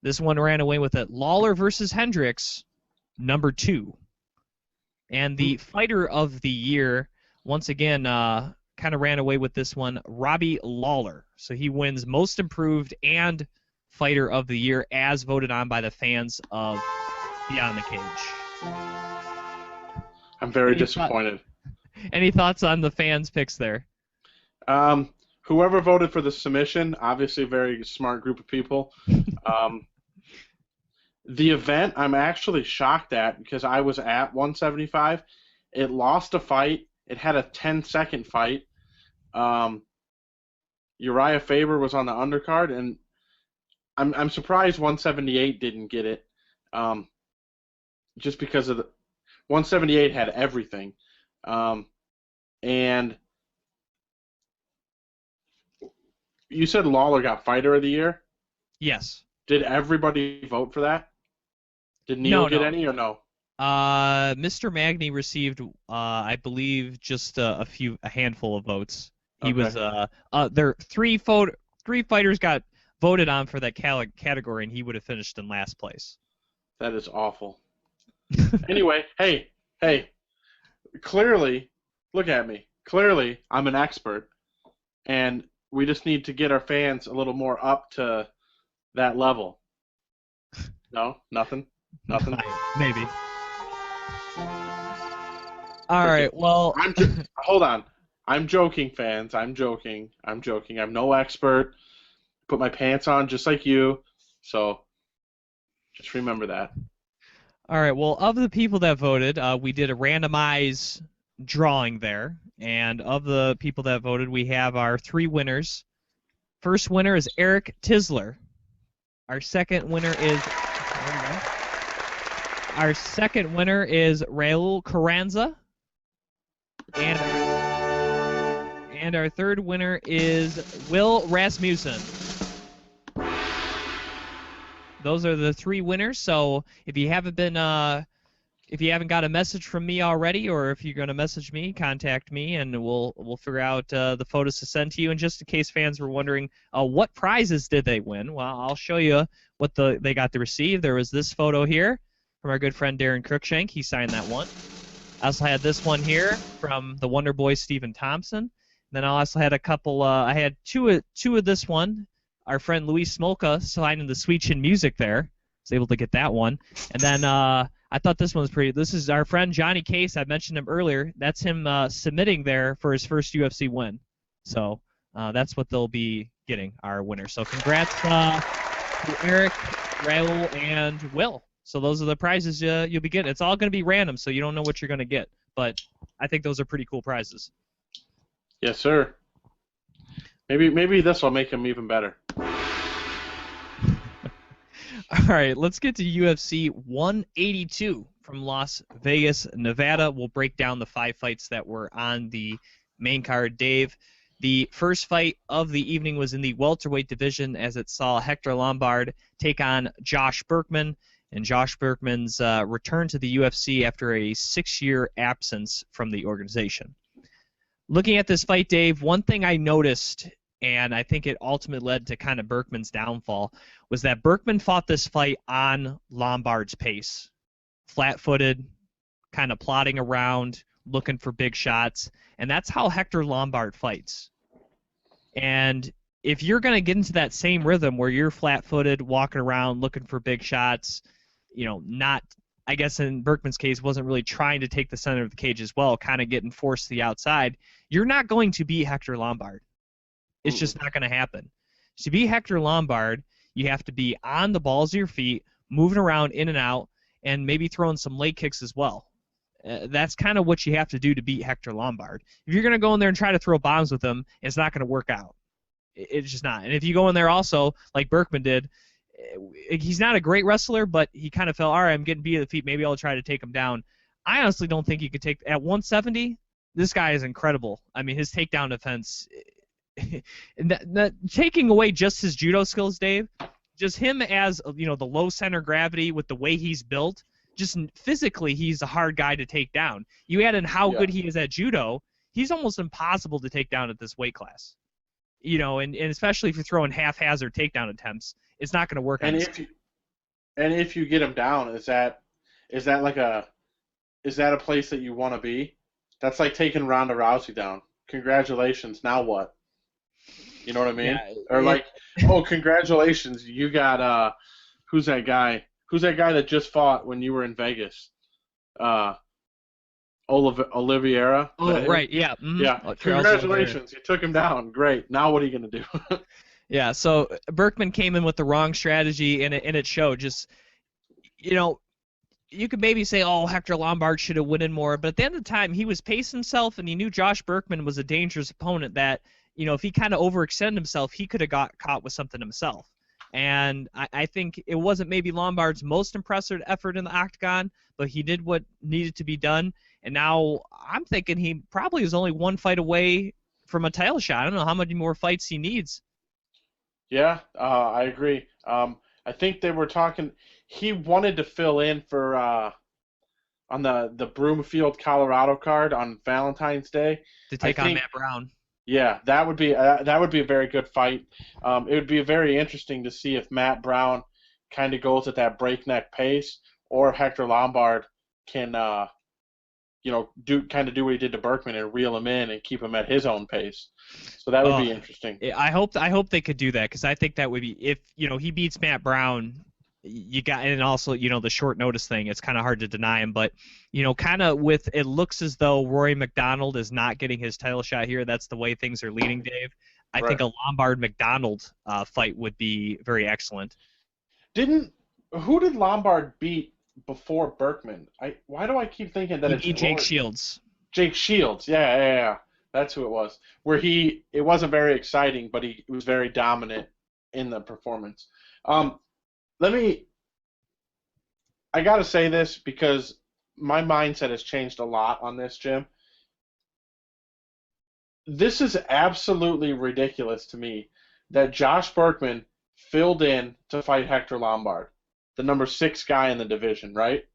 this one ran away with it. Lawler versus Hendricks, number 2. And the fighter of the year, once again, kind of ran away with this one, Robbie Lawler. So he wins Most Improved and Fighter of the Year as voted on by the fans of Beyond the Cage. I'm very disappointed. Any thoughts on the fans' picks there? Whoever voted for the submission, obviously a very smart group of people. The event, I'm actually shocked at because I was at 175. It lost a fight. It had a 10-second fight. Uriah Faber was on the undercard, and I'm surprised 178 didn't get it, just because of the 178 had everything, and you said Lawler got Fighter of the Year. Yes. Did everybody vote for that? Did Neil get any or no? Mr. Magny received, I believe, just a handful of votes. He was there. Three fighters got voted on for that category, and he would have finished in last place. That is awful. Anyway, hey, clearly, look at me. Clearly, I'm an expert, and we just need to get our fans a little more up to that level. No, nothing. Maybe. All right. Well, hold on. I'm joking, fans. I'm joking. I'm no expert. Put my pants on just like you. So just remember that. All right. Well, of the people that voted, we did a randomized drawing there, and of the people that voted, we have our 3 winners. First winner is Eric Tisler. Our second winner is Raul Carranza. And our third winner is Will Rasmussen. Those are the 3 winners. So if you haven't got a message from me already, or if you're going to message me, contact me, and we'll figure out the photos to send to you. And just in case fans were wondering, what prizes did they win? Well, I'll show you what they got to receive. There was this photo here from our good friend Darren Cruikshank. He signed that one. I also had this one here from the Wonder Boy Stephen Thompson. Then I also had a couple. I had two of this one. Our friend Luis Smolka signing the Sweet Chin Music there. I was able to get that one. And then I thought this one was pretty. This is our friend Johnny Case. I mentioned him earlier. That's him submitting there for his first UFC win. So that's what they'll be getting, our winner. So congrats to Eric, Raul, and Will. So those are the prizes you'll be getting. It's all going to be random, so you don't know what you're going to get. But I think those are pretty cool prizes. Yes, sir. Maybe this will make them even better. All right, let's get to UFC 182 from Las Vegas, Nevada. We'll break down the 5 fights that were on the main card. Dave, the first fight of the evening was in the welterweight division, as it saw Hector Lombard take on Josh Berkman. And Josh Berkman's return to the UFC after a 6-year absence from the organization. Looking at this fight, Dave, one thing I noticed, and I think it ultimately led to kind of Berkman's downfall, was that Berkman fought this fight on Lombard's pace. Flat-footed, kind of plodding around, looking for big shots, and that's how Hector Lombard fights. And if you're going to get into that same rhythm where you're flat-footed, walking around, looking for big shots, not, I guess in Berkman's case, wasn't really trying to take the center of the cage as well, kind of getting forced to the outside, you're not going to beat Hector Lombard. It's just not going to happen. To beat Hector Lombard, you have to be on the balls of your feet, moving around in and out, and maybe throwing some leg kicks as well. That's kind of what you have to do to beat Hector Lombard. If you're going to go in there and try to throw bombs with him, it's not going to work out. It's just not. And if you go in there also, like Berkman did, he's not a great wrestler, but he kind of felt, all right, I'm getting beat at the feet. Maybe I'll try to take him down. I honestly don't think he could take – at 170, this guy is incredible. I mean, his takedown defense – taking away just his judo skills, Dave, just him as, the low center gravity with the way he's built, just physically he's a hard guy to take down. You add in how good he is at judo, he's almost impossible to take down at this weight class. And especially if you're throwing haphazard takedown attempts, it's not going to work. And if you get him down, is that a place that you want to be? That's like taking Ronda Rousey down. Congratulations. Now what? You know what I mean? Yeah, or congratulations, you got who's that guy? Who's that guy that just fought when you were in Vegas? Oliveira. Oh, right, yeah. Mm-hmm. Yeah. Congratulations, you took him down. Great. Now what are you going to do? Yeah, so Berkman came in with the wrong strategy, and it showed. Just, you could maybe say, oh, Hector Lombard should have won in more, but at the end of the time, he was pacing himself, and he knew Josh Berkman was a dangerous opponent that, if he kind of overextended himself, he could have got caught with something himself. And I think it wasn't maybe Lombard's most impressive effort in the octagon, but he did what needed to be done. And now I'm thinking he probably is only one fight away from a title shot. I don't know how many more fights he needs. Yeah, I agree. I think they were talking. He wanted to fill in for on the Broomfield, Colorado card on Valentine's Day To take on Matt Brown. Yeah, that would be a very good fight. It would be very interesting to see if Matt Brown kind of goes at that breakneck pace, or if Hector Lombard can do what he did to Berkman and reel him in and keep him at his own pace. So that would be interesting. I hope they could do that, because I think that would be, if he beats Matt Brown, and also the short notice thing, it's kind of hard to deny him, but kind of with, it looks as though Rory McDonald is not getting his title shot here. That's the way things are leading, Dave. I think a Lombard McDonald fight would be very excellent. Who did Lombard beat before Berkman? Why do I keep thinking that it's Jake Shields? Jake Shields, yeah. That's who it was. Where it wasn't very exciting, but he was very dominant in the performance. I gotta say this because my mindset has changed a lot on this, Jim. This is absolutely ridiculous to me that Josh Berkman filled in to fight Hector Lombard, the number 6 guy in the division, right?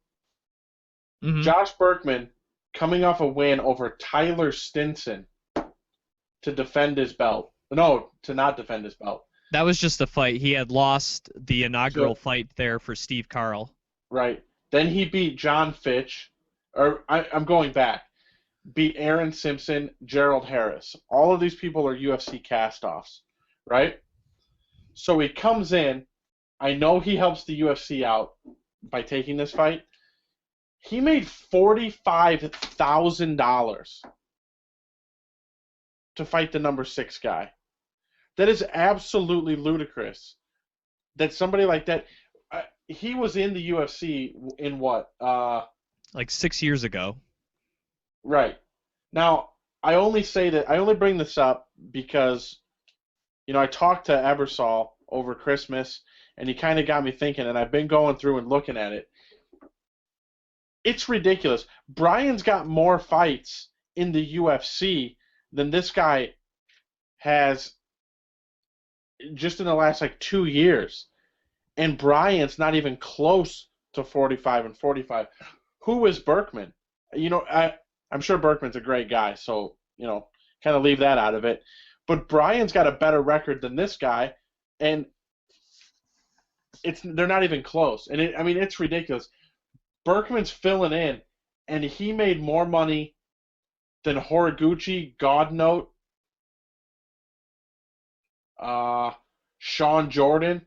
Mm-hmm. Josh Berkman coming off a win over Tyler Stinson to defend his belt. No, to not defend his belt. That was just a fight. He had lost the inaugural fight there for Steve Carl. Right. Then he beat John Fitch. I'm going back. Beat Aaron Simpson, Gerald Harris. All of these people are UFC cast-offs, right? So he comes in. I know he helps the UFC out by taking this fight. He made $45,000 to fight the number 6 guy. That is absolutely ludicrous. That somebody like that, he was in the UFC in what? Like 6 years ago. Right. Now, I only bring this up because, I talked to Ebersol over Christmas, and he kind of got me thinking, and I've been going through and looking at it. It's ridiculous. Brian's got more fights in the UFC than this guy has just in the last 2 years. And Bryant's not even close to 45 and 45. Who is Berkman? I'm sure Berkman's a great guy, so, kind of leave that out of it. But Bryant's got a better record than this guy, and they're not even close. And it's ridiculous. Berkman's filling in, and he made more money than Horiguchi, Godnote, Sean Jordan,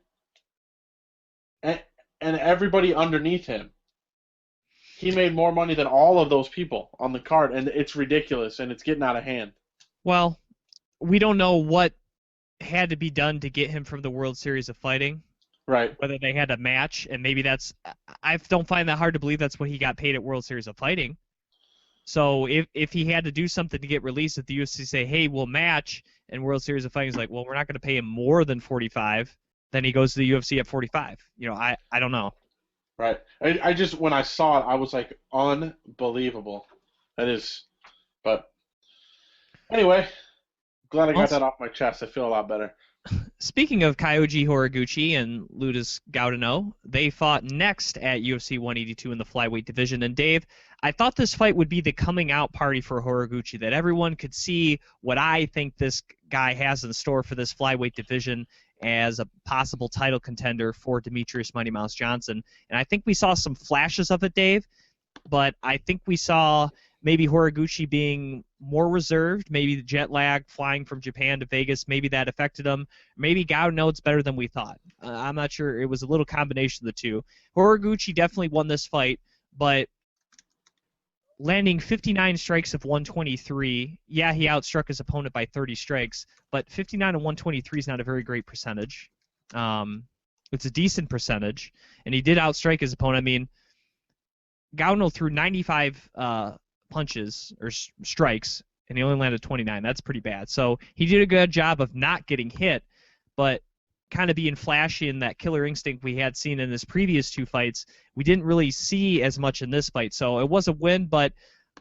and everybody underneath him. He made more money than all of those people on the card, and it's ridiculous, and it's getting out of hand. Well, we don't know what had to be done to get him from the World Series of Fighting. Right. Whether they had a match, and maybe I don't find that hard to believe that's what he got paid at World Series of Fighting. So if he had to do something to get released, if the UFC say, hey, we'll match, and World Series of Fighting is like, well, we're not going to pay him more than 45, then he goes to the UFC at 45. I don't know. Right. I just, when I saw it, I was like, unbelievable. That is, but anyway, glad I got that off my chest. I feel a lot better. Speaking of Kyoji Horiguchi and Ludus Gaudino, they fought next at UFC 182 in the flyweight division. And Dave, I thought this fight would be the coming out party for Horiguchi, that everyone could see what I think this guy has in store for this flyweight division as a possible title contender for Demetrius Mighty Mouse Johnson. And I think we saw some flashes of it, Dave, but I think we saw maybe Horiguchi being more reserved, maybe the jet lag flying from Japan to Vegas, maybe that affected him. Maybe Gaudino's better than we thought. I'm not sure. It was a little combination of the two. Horiguchi definitely won this fight, but landing 59 strikes of 123, yeah, he outstruck his opponent by 30 strikes, but 59 and 123 is not a very great percentage. It's a decent percentage, and he did outstrike his opponent. I mean, Gaudino threw 95 punches or strikes, and he only landed 29. That's pretty bad. So he did a good job of not getting hit, but kind of being flashy in that killer instinct we had seen in his previous 2 fights, we didn't really see as much in this fight. So it was a win, but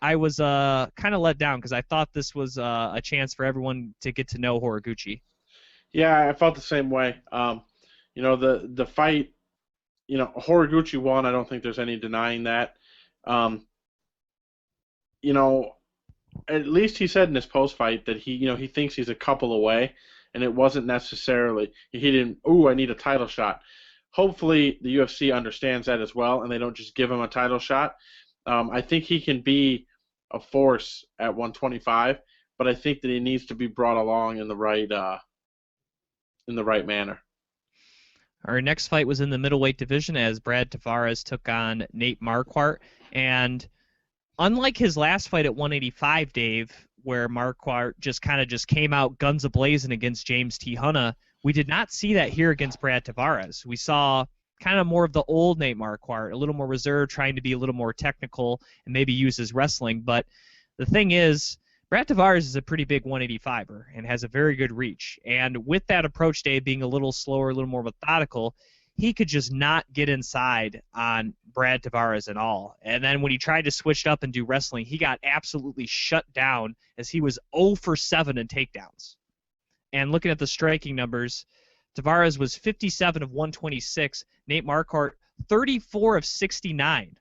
I was kind of let down because I thought this was a chance for everyone to get to know Horiguchi. Yeah, I felt the same way. The fight, Horiguchi won. I don't think there's any denying that. At least he said in his post-fight that he thinks he's a couple away, and it wasn't necessarily, he didn't, I need a title shot. Hopefully the UFC understands that as well, and they don't just give him a title shot. I think he can be a force at 125, but I think that he needs to be brought along in the right manner. Our next fight was in the middleweight division as Brad Tavares took on Nate Marquardt, and unlike his last fight at 185, Dave, where Marquardt just came out guns a-blazing against James T. Hunna, we did not see that here against Brad Tavares. We saw kind of more of the old Nate Marquardt, a little more reserved, trying to be a little more technical and maybe use his wrestling. But the thing is, Brad Tavares is a pretty big 185er and has a very good reach. And with that approach, Dave, being a little slower, a little more methodical, he could just not get inside on Brad Tavares at all. And then when he tried to switch it up and do wrestling, he got absolutely shut down as he was 0 for 7 in takedowns. And looking at the striking numbers, Tavares was 57 of 126, Nate Marquardt 34 of 69.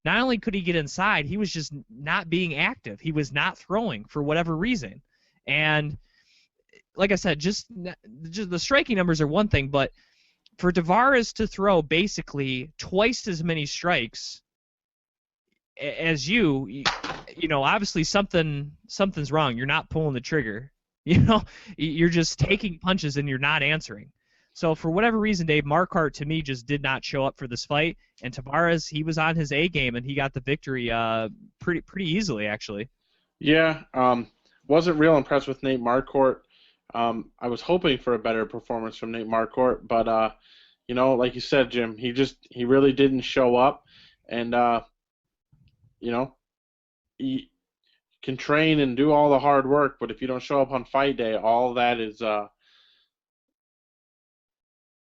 Not only could he get inside, he was just not being active. He was not throwing for whatever reason. And like I said, just the striking numbers are one thing, but for Tavares to throw basically twice as many strikes as obviously something's wrong. You're not pulling the trigger. You're just taking punches and you're not answering. So for whatever reason, Dave, Marquardt to me just did not show up for this fight, and Tavares, he was on his A game and he got the victory pretty easily actually. Yeah, wasn't real impressed with Nate Marquardt. I was hoping for a better performance from Nate Marquardt, but like you said, Jim, he really didn't show up, and he can train and do all the hard work, but if you don't show up on fight day, all that is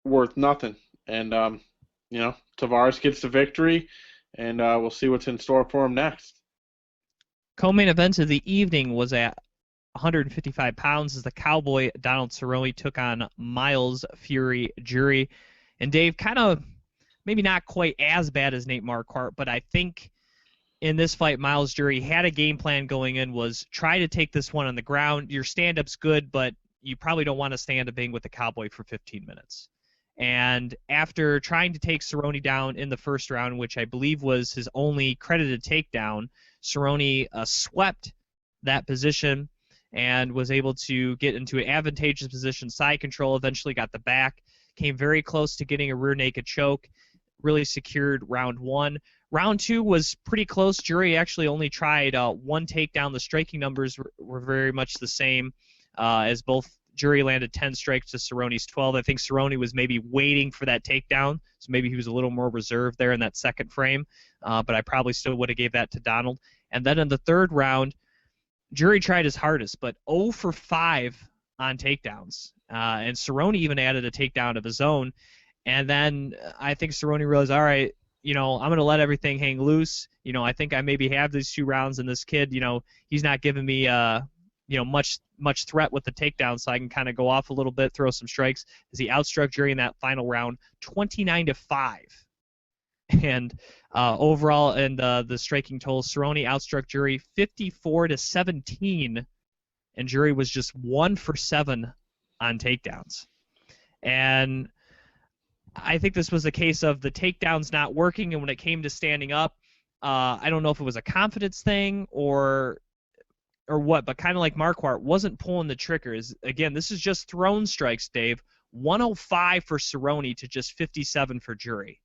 worth nothing. And Tavares gets the victory, and we'll see what's in store for him next. Co-main event of the evening was at 155 pounds as the Cowboy Donald Cerrone took on Miles Fury Jury. And Dave, kind of maybe not quite as bad as Nate Marquardt, but I think in this fight Miles Jury had a game plan going in, was try to take this one on the ground. Your stand-up's good, but you probably don't want to stand up with the Cowboy for 15 minutes. And after trying to take Cerrone down in the first round, which I believe was his only credited takedown, Cerrone swept that position and was able to get into an advantageous position, side control, eventually got the back, came very close to getting a rear naked choke, really secured round 1. Round 2 was pretty close. Jury actually only tried one takedown. The striking numbers were very much the same as both. Jury landed 10 strikes to Cerrone's 12. I think Cerrone was maybe waiting for that takedown, so maybe he was a little more reserved there in that second frame, but I probably still would have gave that to Donald. And then in the third round, Jury tried his hardest, but 0 for 5 on takedowns. And Cerrone even added a takedown of his own. And then I think Cerrone realized, all right, I'm going to let everything hang loose. I think I maybe have these 2 rounds, and this kid, he's not giving me much threat with the takedown, so I can kind of go off a little bit, throw some strikes, as he outstruck Jury in that final round 29-5. And overall, in the striking total, Cerrone outstruck Jury 54-17, and Jury was just 1 for 7 on takedowns. And I think this was a case of the takedowns not working, and when it came to standing up, I don't know if it was a confidence thing or what, but kind of like Marquardt wasn't pulling the triggers. Again, this is just thrown strikes, Dave. 105 for Cerrone to just 57 for Jury.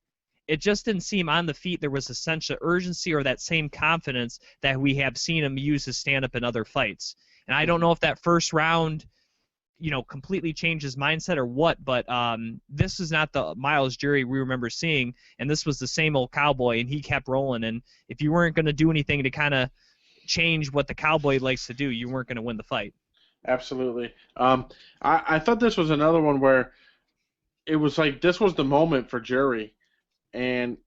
It just didn't seem on the feet there was a sense of urgency or that same confidence that we have seen him use his stand-up in other fights. And I don't know if that first round, completely changed his mindset or what, but this is not the Miles Jury we remember seeing, and this was the same old Cowboy, and he kept rolling. And if you weren't going to do anything to kind of change what the Cowboy likes to do, you weren't going to win the fight. Absolutely. I thought this was another one where it was like this was the moment for Jury, and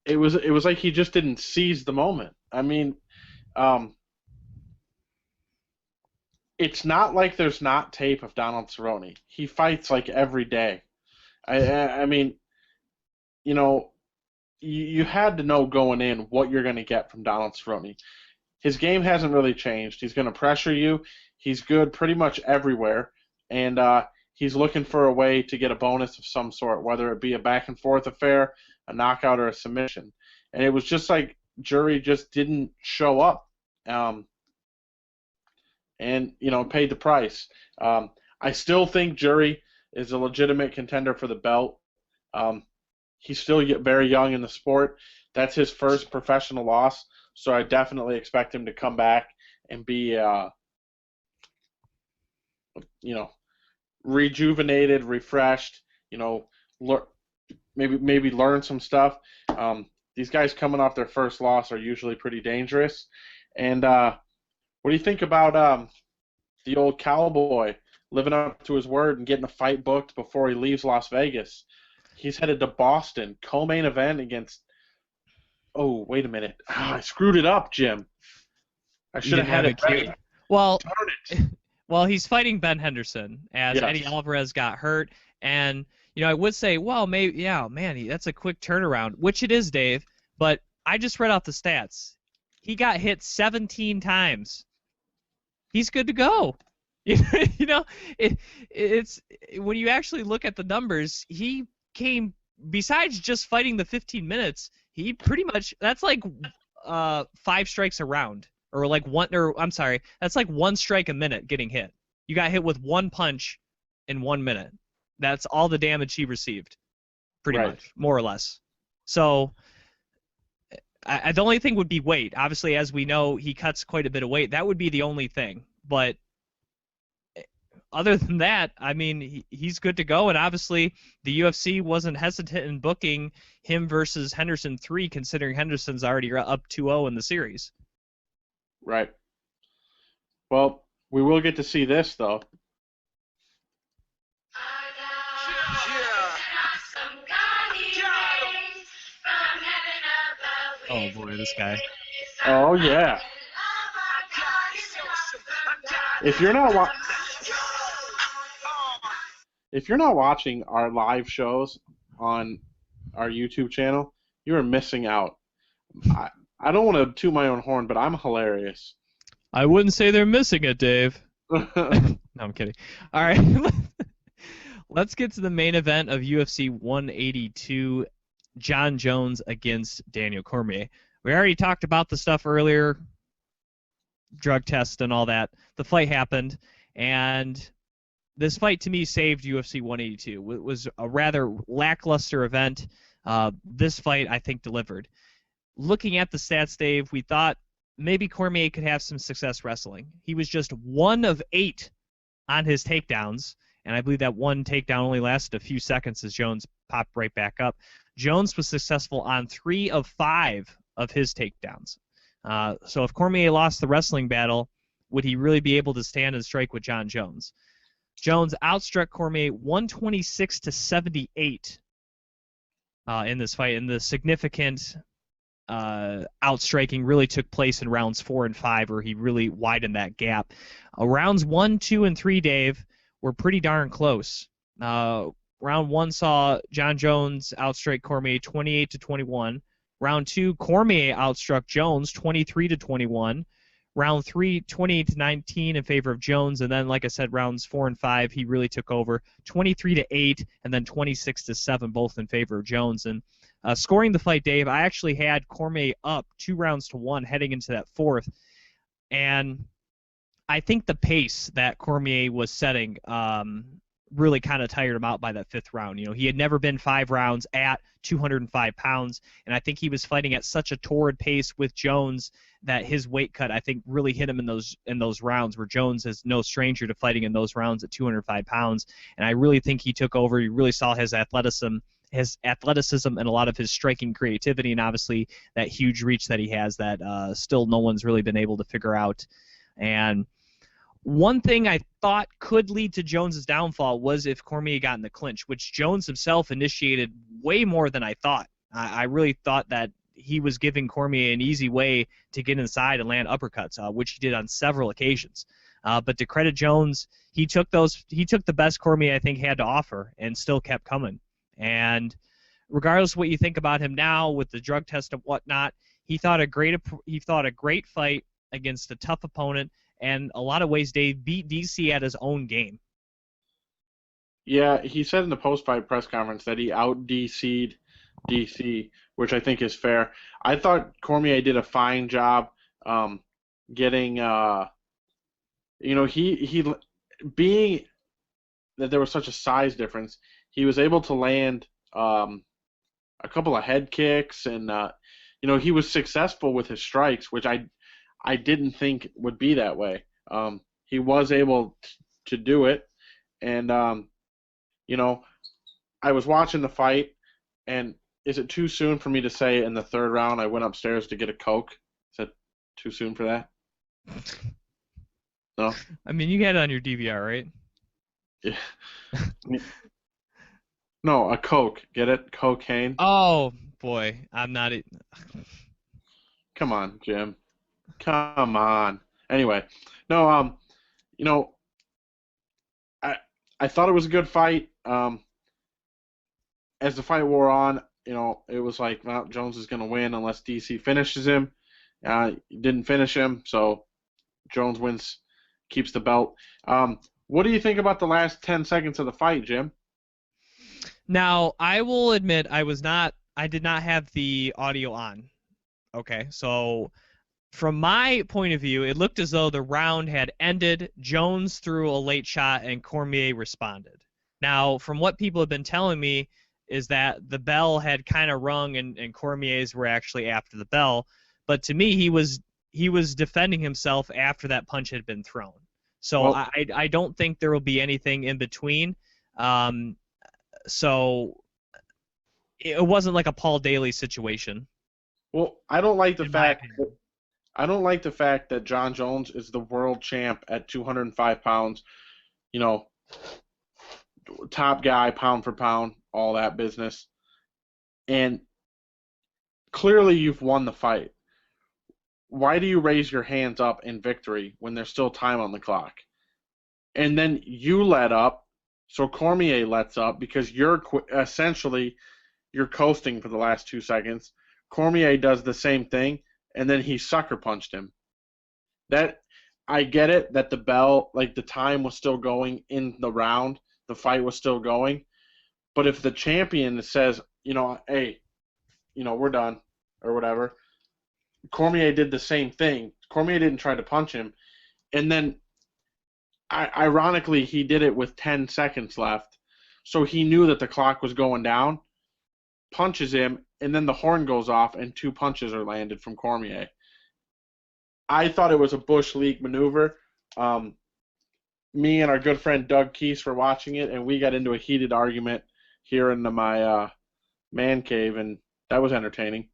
it was like he just didn't seize the moment. I mean, it's not like there's not tape of Donald Cerrone. He fights like every day. I mean, you know, you had to know going in what you're going to get from Donald Cerrone. His game hasn't really changed. He's going to pressure you. He's good pretty much everywhere, and he's looking for a way to get a bonus of some sort, whether it be a back and forth affair, a knockout, or a submission. And it was just like Jury just didn't show up, and paid the price. I still think Jury is a legitimate contender for the belt. He's still very young in the sport. That's his first professional loss, so I definitely expect him to come back and be, rejuvenated, refreshed. Maybe learn some stuff. These guys coming off their first loss are usually pretty dangerous. And what do you think about the old cowboy living up to his word and getting a fight booked before he leaves Las Vegas? He's headed to Boston, co-main event against. Oh, wait a minute! I screwed it up, Jim. I should have had it ready. Well, darn it. Well, he's fighting Ben Henderson as Yes. Eddie Alvarez got hurt, and I would say, well, maybe, yeah, man, that's a quick turnaround, which it is, Dave. But I just read out the stats. He got hit 17 times. He's good to go. It's when you actually look at the numbers, he came, besides just fighting the 15 minutes, he pretty much, that's like 5 strikes a round, or like that's like 1 strike a minute getting hit. You got hit with 1 punch in 1 minute. That's all the damage he received, pretty much, more or less. So the only thing would be weight. Obviously, as we know, he cuts quite a bit of weight. That would be the only thing. But other than that, I mean, he's good to go. And obviously, the UFC wasn't hesitant in booking him versus Henderson 3, considering Henderson's already up 2-0 in the series. Right. Well, we will get to see this, though. Oh, boy, this guy. Oh, yeah. If you're not watching our live shows on our YouTube channel, you are missing out. I don't want to toot my own horn, but I'm hilarious. I wouldn't say they're missing it, Dave. No, I'm kidding. All right. Let's get to the main event of UFC 182, Jon Jones against Daniel Cormier. We already talked about the stuff earlier, drug test and all that. The fight happened, and this fight to me saved UFC 182. It was a rather lackluster event. This fight, I think, delivered. Looking at the stats, Dave, we thought maybe Cormier could have some success wrestling. He was just 1 of 8 on his takedowns, and I believe that one takedown only lasted a few seconds as Jones popped right back up. Jones was successful on 3 of 5 of his takedowns. So if Cormier lost the wrestling battle, would he really be able to stand and strike with Jon Jones? Jones outstruck Cormier 126-78 in this fight, and the significant outstriking really took place in rounds 4 and 5, where he really widened that gap. Rounds 1, 2, and 3, Dave, were pretty darn close. Round 1 saw Jon Jones outstrike Cormier 28-21. Round 2, Cormier outstruck Jones 23-21. Round 3, 28-19 in favor of Jones, and then, like I said, rounds 4 and 5, he really took over 23-8, and then 26-7, both in favor of Jones. And scoring the fight, Dave, I actually had Cormier up 2-1 heading into that 4th, and I think the pace that Cormier was setting really kind of tired him out by that 5th round. He had never been 5 rounds at 205 pounds, and I think he was fighting at such a torrid pace with Jones that his weight cut, I think, really hit him in those rounds, where Jones is no stranger to fighting in those rounds at 205 pounds. And I really think he took over. You really saw his athleticism and a lot of his striking creativity, and obviously that huge reach that he has that still no one's really been able to figure out. And One thing I thought could lead to Jones's downfall was if Cormier got in the clinch, which Jones himself initiated way more than I thought. I really thought that he was giving Cormier an easy way to get inside and land uppercuts, which he did on several occasions. But to credit Jones, he took the best Cormier I think had to offer and still kept coming. And regardless of what you think about him now with the drug test and whatnot, he thought a great fight against a tough opponent. And a lot of ways, Dave beat DC at his own game. Yeah, he said in the post-fight press conference that he out-DC'd DC, which I think is fair. I thought Cormier did a fine job getting, he being that there was such a size difference, he was able to land a couple of head kicks, and he was successful with his strikes, which I didn't think would be that way. He was able to do it, and I was watching the fight, and is it too soon for me to say in the third round I went upstairs to get a Coke? Is that too soon for that? No? I mean, you had it on your DVR, right? Yeah. No, a Coke. Get it? Cocaine. Oh, boy. I'm not... Come on, Jim. Come on. Anyway, no, I thought it was a good fight. As the fight wore on, it was like, well, Jones is going to win unless DC finishes him. He didn't finish him, so Jones wins, keeps the belt. What do you think about the last 10 seconds of the fight, Jim? Now, I will admit I did not have the audio on. Okay, so from my point of view, it looked as though the round had ended, Jones threw a late shot, and Cormier responded. Now, from what people have been telling me is that the bell had kind of rung and Cormier's were actually after the bell, but to me he was defending himself after that punch had been thrown. So well, I don't think there will be anything in between. So it wasn't like a Paul Daly situation. Well, I don't like the fact that Jon Jones is the world champ at 205 pounds. Top guy, pound for pound, all that business. And clearly you've won the fight. Why do you raise your hands up in victory when there's still time on the clock? And then you let up, so Cormier lets up because you're coasting for the last 2 seconds. Cormier does the same thing, and then he sucker punched him. That I get it that the bell, like the time was still going in the round, the fight was still going. But if the champion says, hey, we're done or whatever, Cormier did the same thing. Cormier didn't try to punch him, and then ironically he did it with 10 seconds left, so he knew that the clock was going down. Punches him, and then the horn goes off, and 2 punches are landed from Cormier. I thought it was a Bush League maneuver. Me and our good friend Doug Keese were watching it, and we got into a heated argument here in my man cave, and that was entertaining.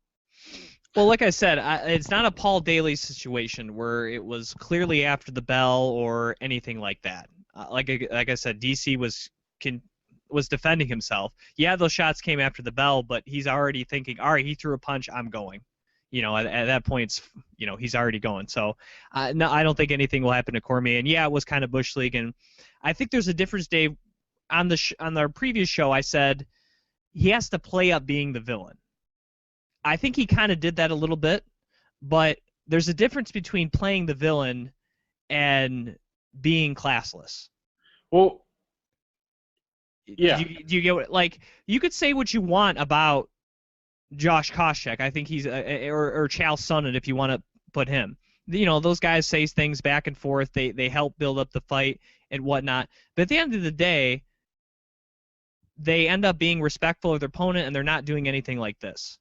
Well, like I said, it's not a Paul Daly situation where it was clearly after the bell or anything like that. Like I said, DC was defending himself. Yeah, those shots came after the bell, but he's already thinking, all right, he threw a punch, I'm going. At that point, he's already going. So, no, I don't think anything will happen to Cormier. And yeah, it was kind of Bush League, and I think there's a difference, Dave. On our previous show, I said he has to play up being the villain. I think he kind of did that a little bit, but there's a difference between playing the villain and being classless. Well, yeah. Do you get what? Like, you could say what you want about Josh Koscheck. I think he's or Chael Sonnen, if you want to put him. Those guys say things back and forth. They help build up the fight and whatnot. But at the end of the day, they end up being respectful of their opponent, and they're not doing anything like this.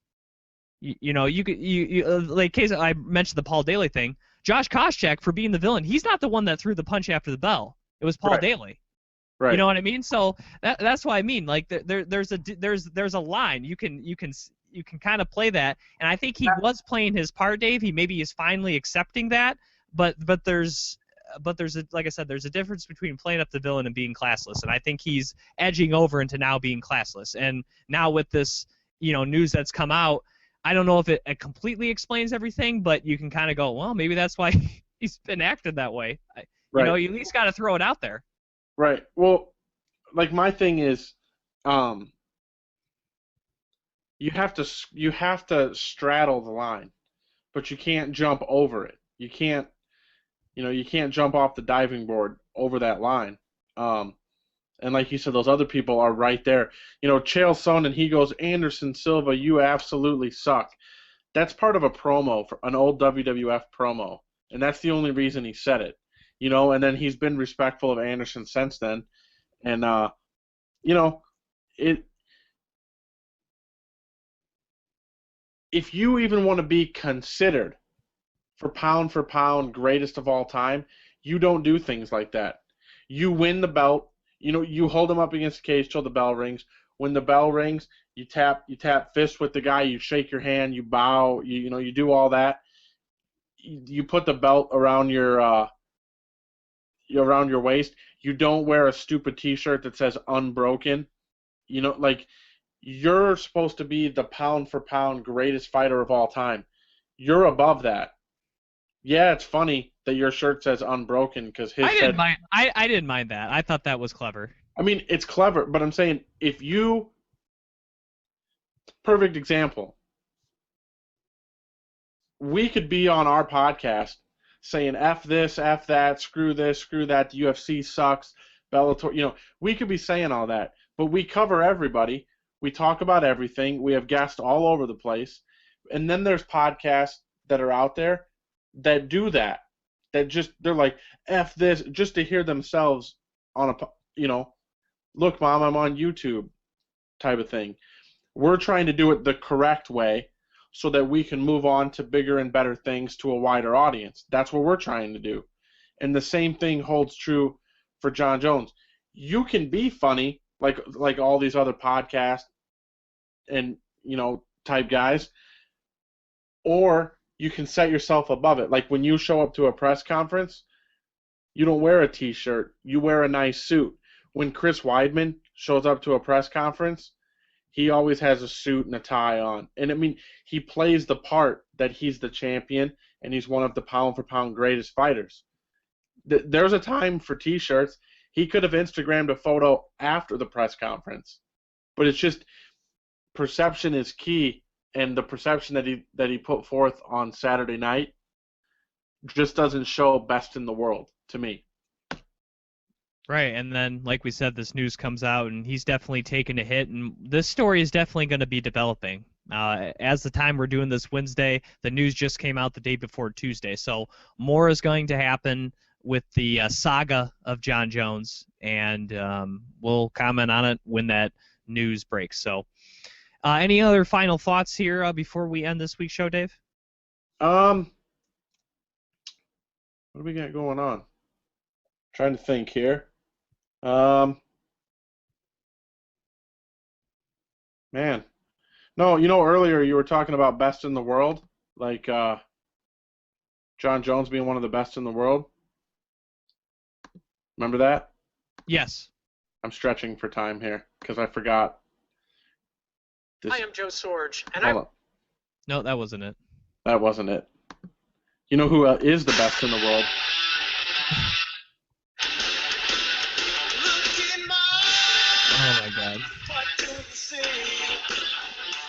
Like case I mentioned the Paul Daly thing. Josh Koscheck, for being the villain, he's not the one that threw the punch after the bell. It was Paul Daly. Right. You know what I mean? So that's what I mean. Like there's a line. You can kind of play that, and I think he was playing his part, Dave. He maybe is finally accepting that, but there's but like I said, there's a difference between playing up the villain and being classless, and I think he's edging over into now being classless. And now with this, news that's come out, I don't know if it completely explains everything, but you can kind of go, well, maybe that's why he's been acting that way. Right. You at least got to throw it out there. Right. Well, like my thing is, you have to straddle the line, but you can't jump over it. You can't jump off the diving board over that line. And like you said, those other people are right there. Chael Sonnen, he goes, Anderson Silva, you absolutely suck. That's part of a promo, for an old WWF promo, and that's the only reason he said it. And then he's been respectful of Anderson since then. And if you even want to be considered for pound greatest of all time, you don't do things like that. You win the belt. You hold him up against the cage till the bell rings. When the bell rings, you tap fist with the guy. You shake your hand. You bow. You do all that. You put the belt around your waist. You don't wear a stupid T-shirt that says Unbroken. You're supposed to be the pound for pound greatest fighter of all time. You're above that. Yeah, it's funny that your shirt says Unbroken because his. I didn't mind that. I thought that was clever. I mean, it's clever, but I'm saying perfect example. We could be on our podcast saying F this, F that, screw this, screw that, the UFC sucks, Bellator, we could be saying all that, but we cover everybody. We talk about everything. We have guests all over the place. And then there's podcasts that are out there that do that. They're like, F this, just to hear themselves on look, Mom, I'm on YouTube type of thing. We're trying to do it the correct way so that we can move on to bigger and better things to a wider audience. That's what we're trying to do. And the same thing holds true for Jon Jones. You can be funny like all these other podcasts and, type guys, or you can set yourself above it. Like when you show up to a press conference, you don't wear a T-shirt. You wear a nice suit. When Chris Weidman shows up to a press conference, he always has a suit and a tie on. And, I mean, he plays the part that he's the champion and he's one of the pound-for-pound greatest fighters. There's a time for T-shirts. He could have Instagrammed a photo after the press conference. But it's just perception is key, and the perception that he put forth on Saturday night just doesn't show best in the world to me. Right, and then, like we said, this news comes out, and he's definitely taken a hit, and this story is definitely going to be developing. As the time we're doing this Wednesday, the news just came out the day before Tuesday, so more is going to happen with the saga of Jon Jones, and we'll comment on it when that news breaks. So, any other final thoughts here before we end this week's show, Dave? What do we got going on? Trying to think here. Man. No, earlier you were talking about best in the world, like Jon Jones being one of the best in the world. Remember that? Yes. I'm stretching for time here because I forgot. I am Joe Sorge, and Hold on. No, that wasn't it. That wasn't it. You know who is the best in the world? Oh my God.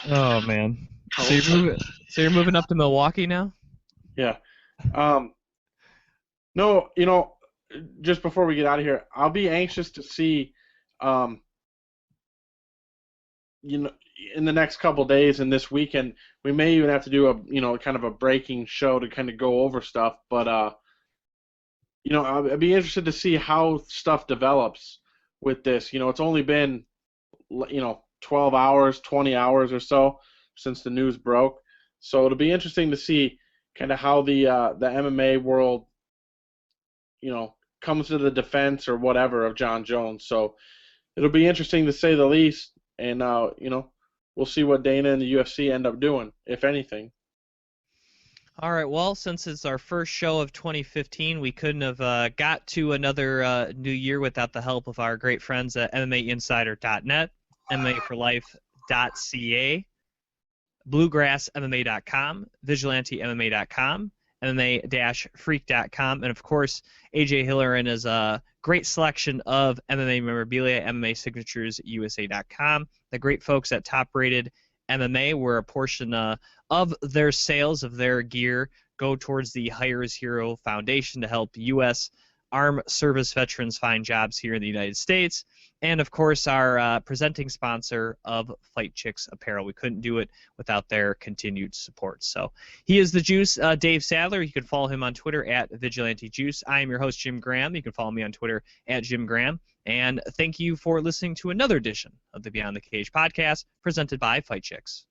Oh man. So you're moving up to Milwaukee now? Yeah. No, just before we get out of here, I'll be anxious to see, in the next couple of days and this weekend, we may even have to do a, kind of a breaking show to kind of go over stuff. But, I'd be interested to see how stuff develops with this. It's only been, 12 hours, 20 hours or so since the news broke. So it'll be interesting to see kind of how the MMA world, comes to the defense or whatever of Jon Jones. So it'll be interesting to say the least. And, we'll see what Dana and the UFC end up doing, if anything. All right, well, since it's our first show of 2015, we couldn't have got to another new year without the help of our great friends at MMAinsider.net, MMAforlife.ca, BluegrassMMA.com, VigilanteMMA.com, MMA-Freak.com, and of course, AJ Hiller and his great selection of MMA memorabilia, MMA Signatures USA.com. The great folks at Top Rated MMA, where a portion of their sales of their gear go towards the Hires Hero Foundation to help U.S. Armed Service veterans find jobs here in the United States. And, of course, our presenting sponsor of Fight Chicks Apparel. We couldn't do it without their continued support. So he is the Juice, Dave Sadler. You can follow him on Twitter at VigilanteJuice. I am your host, Jim Graham. You can follow me on Twitter at Jim Graham. And thank you for listening to another edition of the Beyond the Cage podcast presented by Fight Chicks.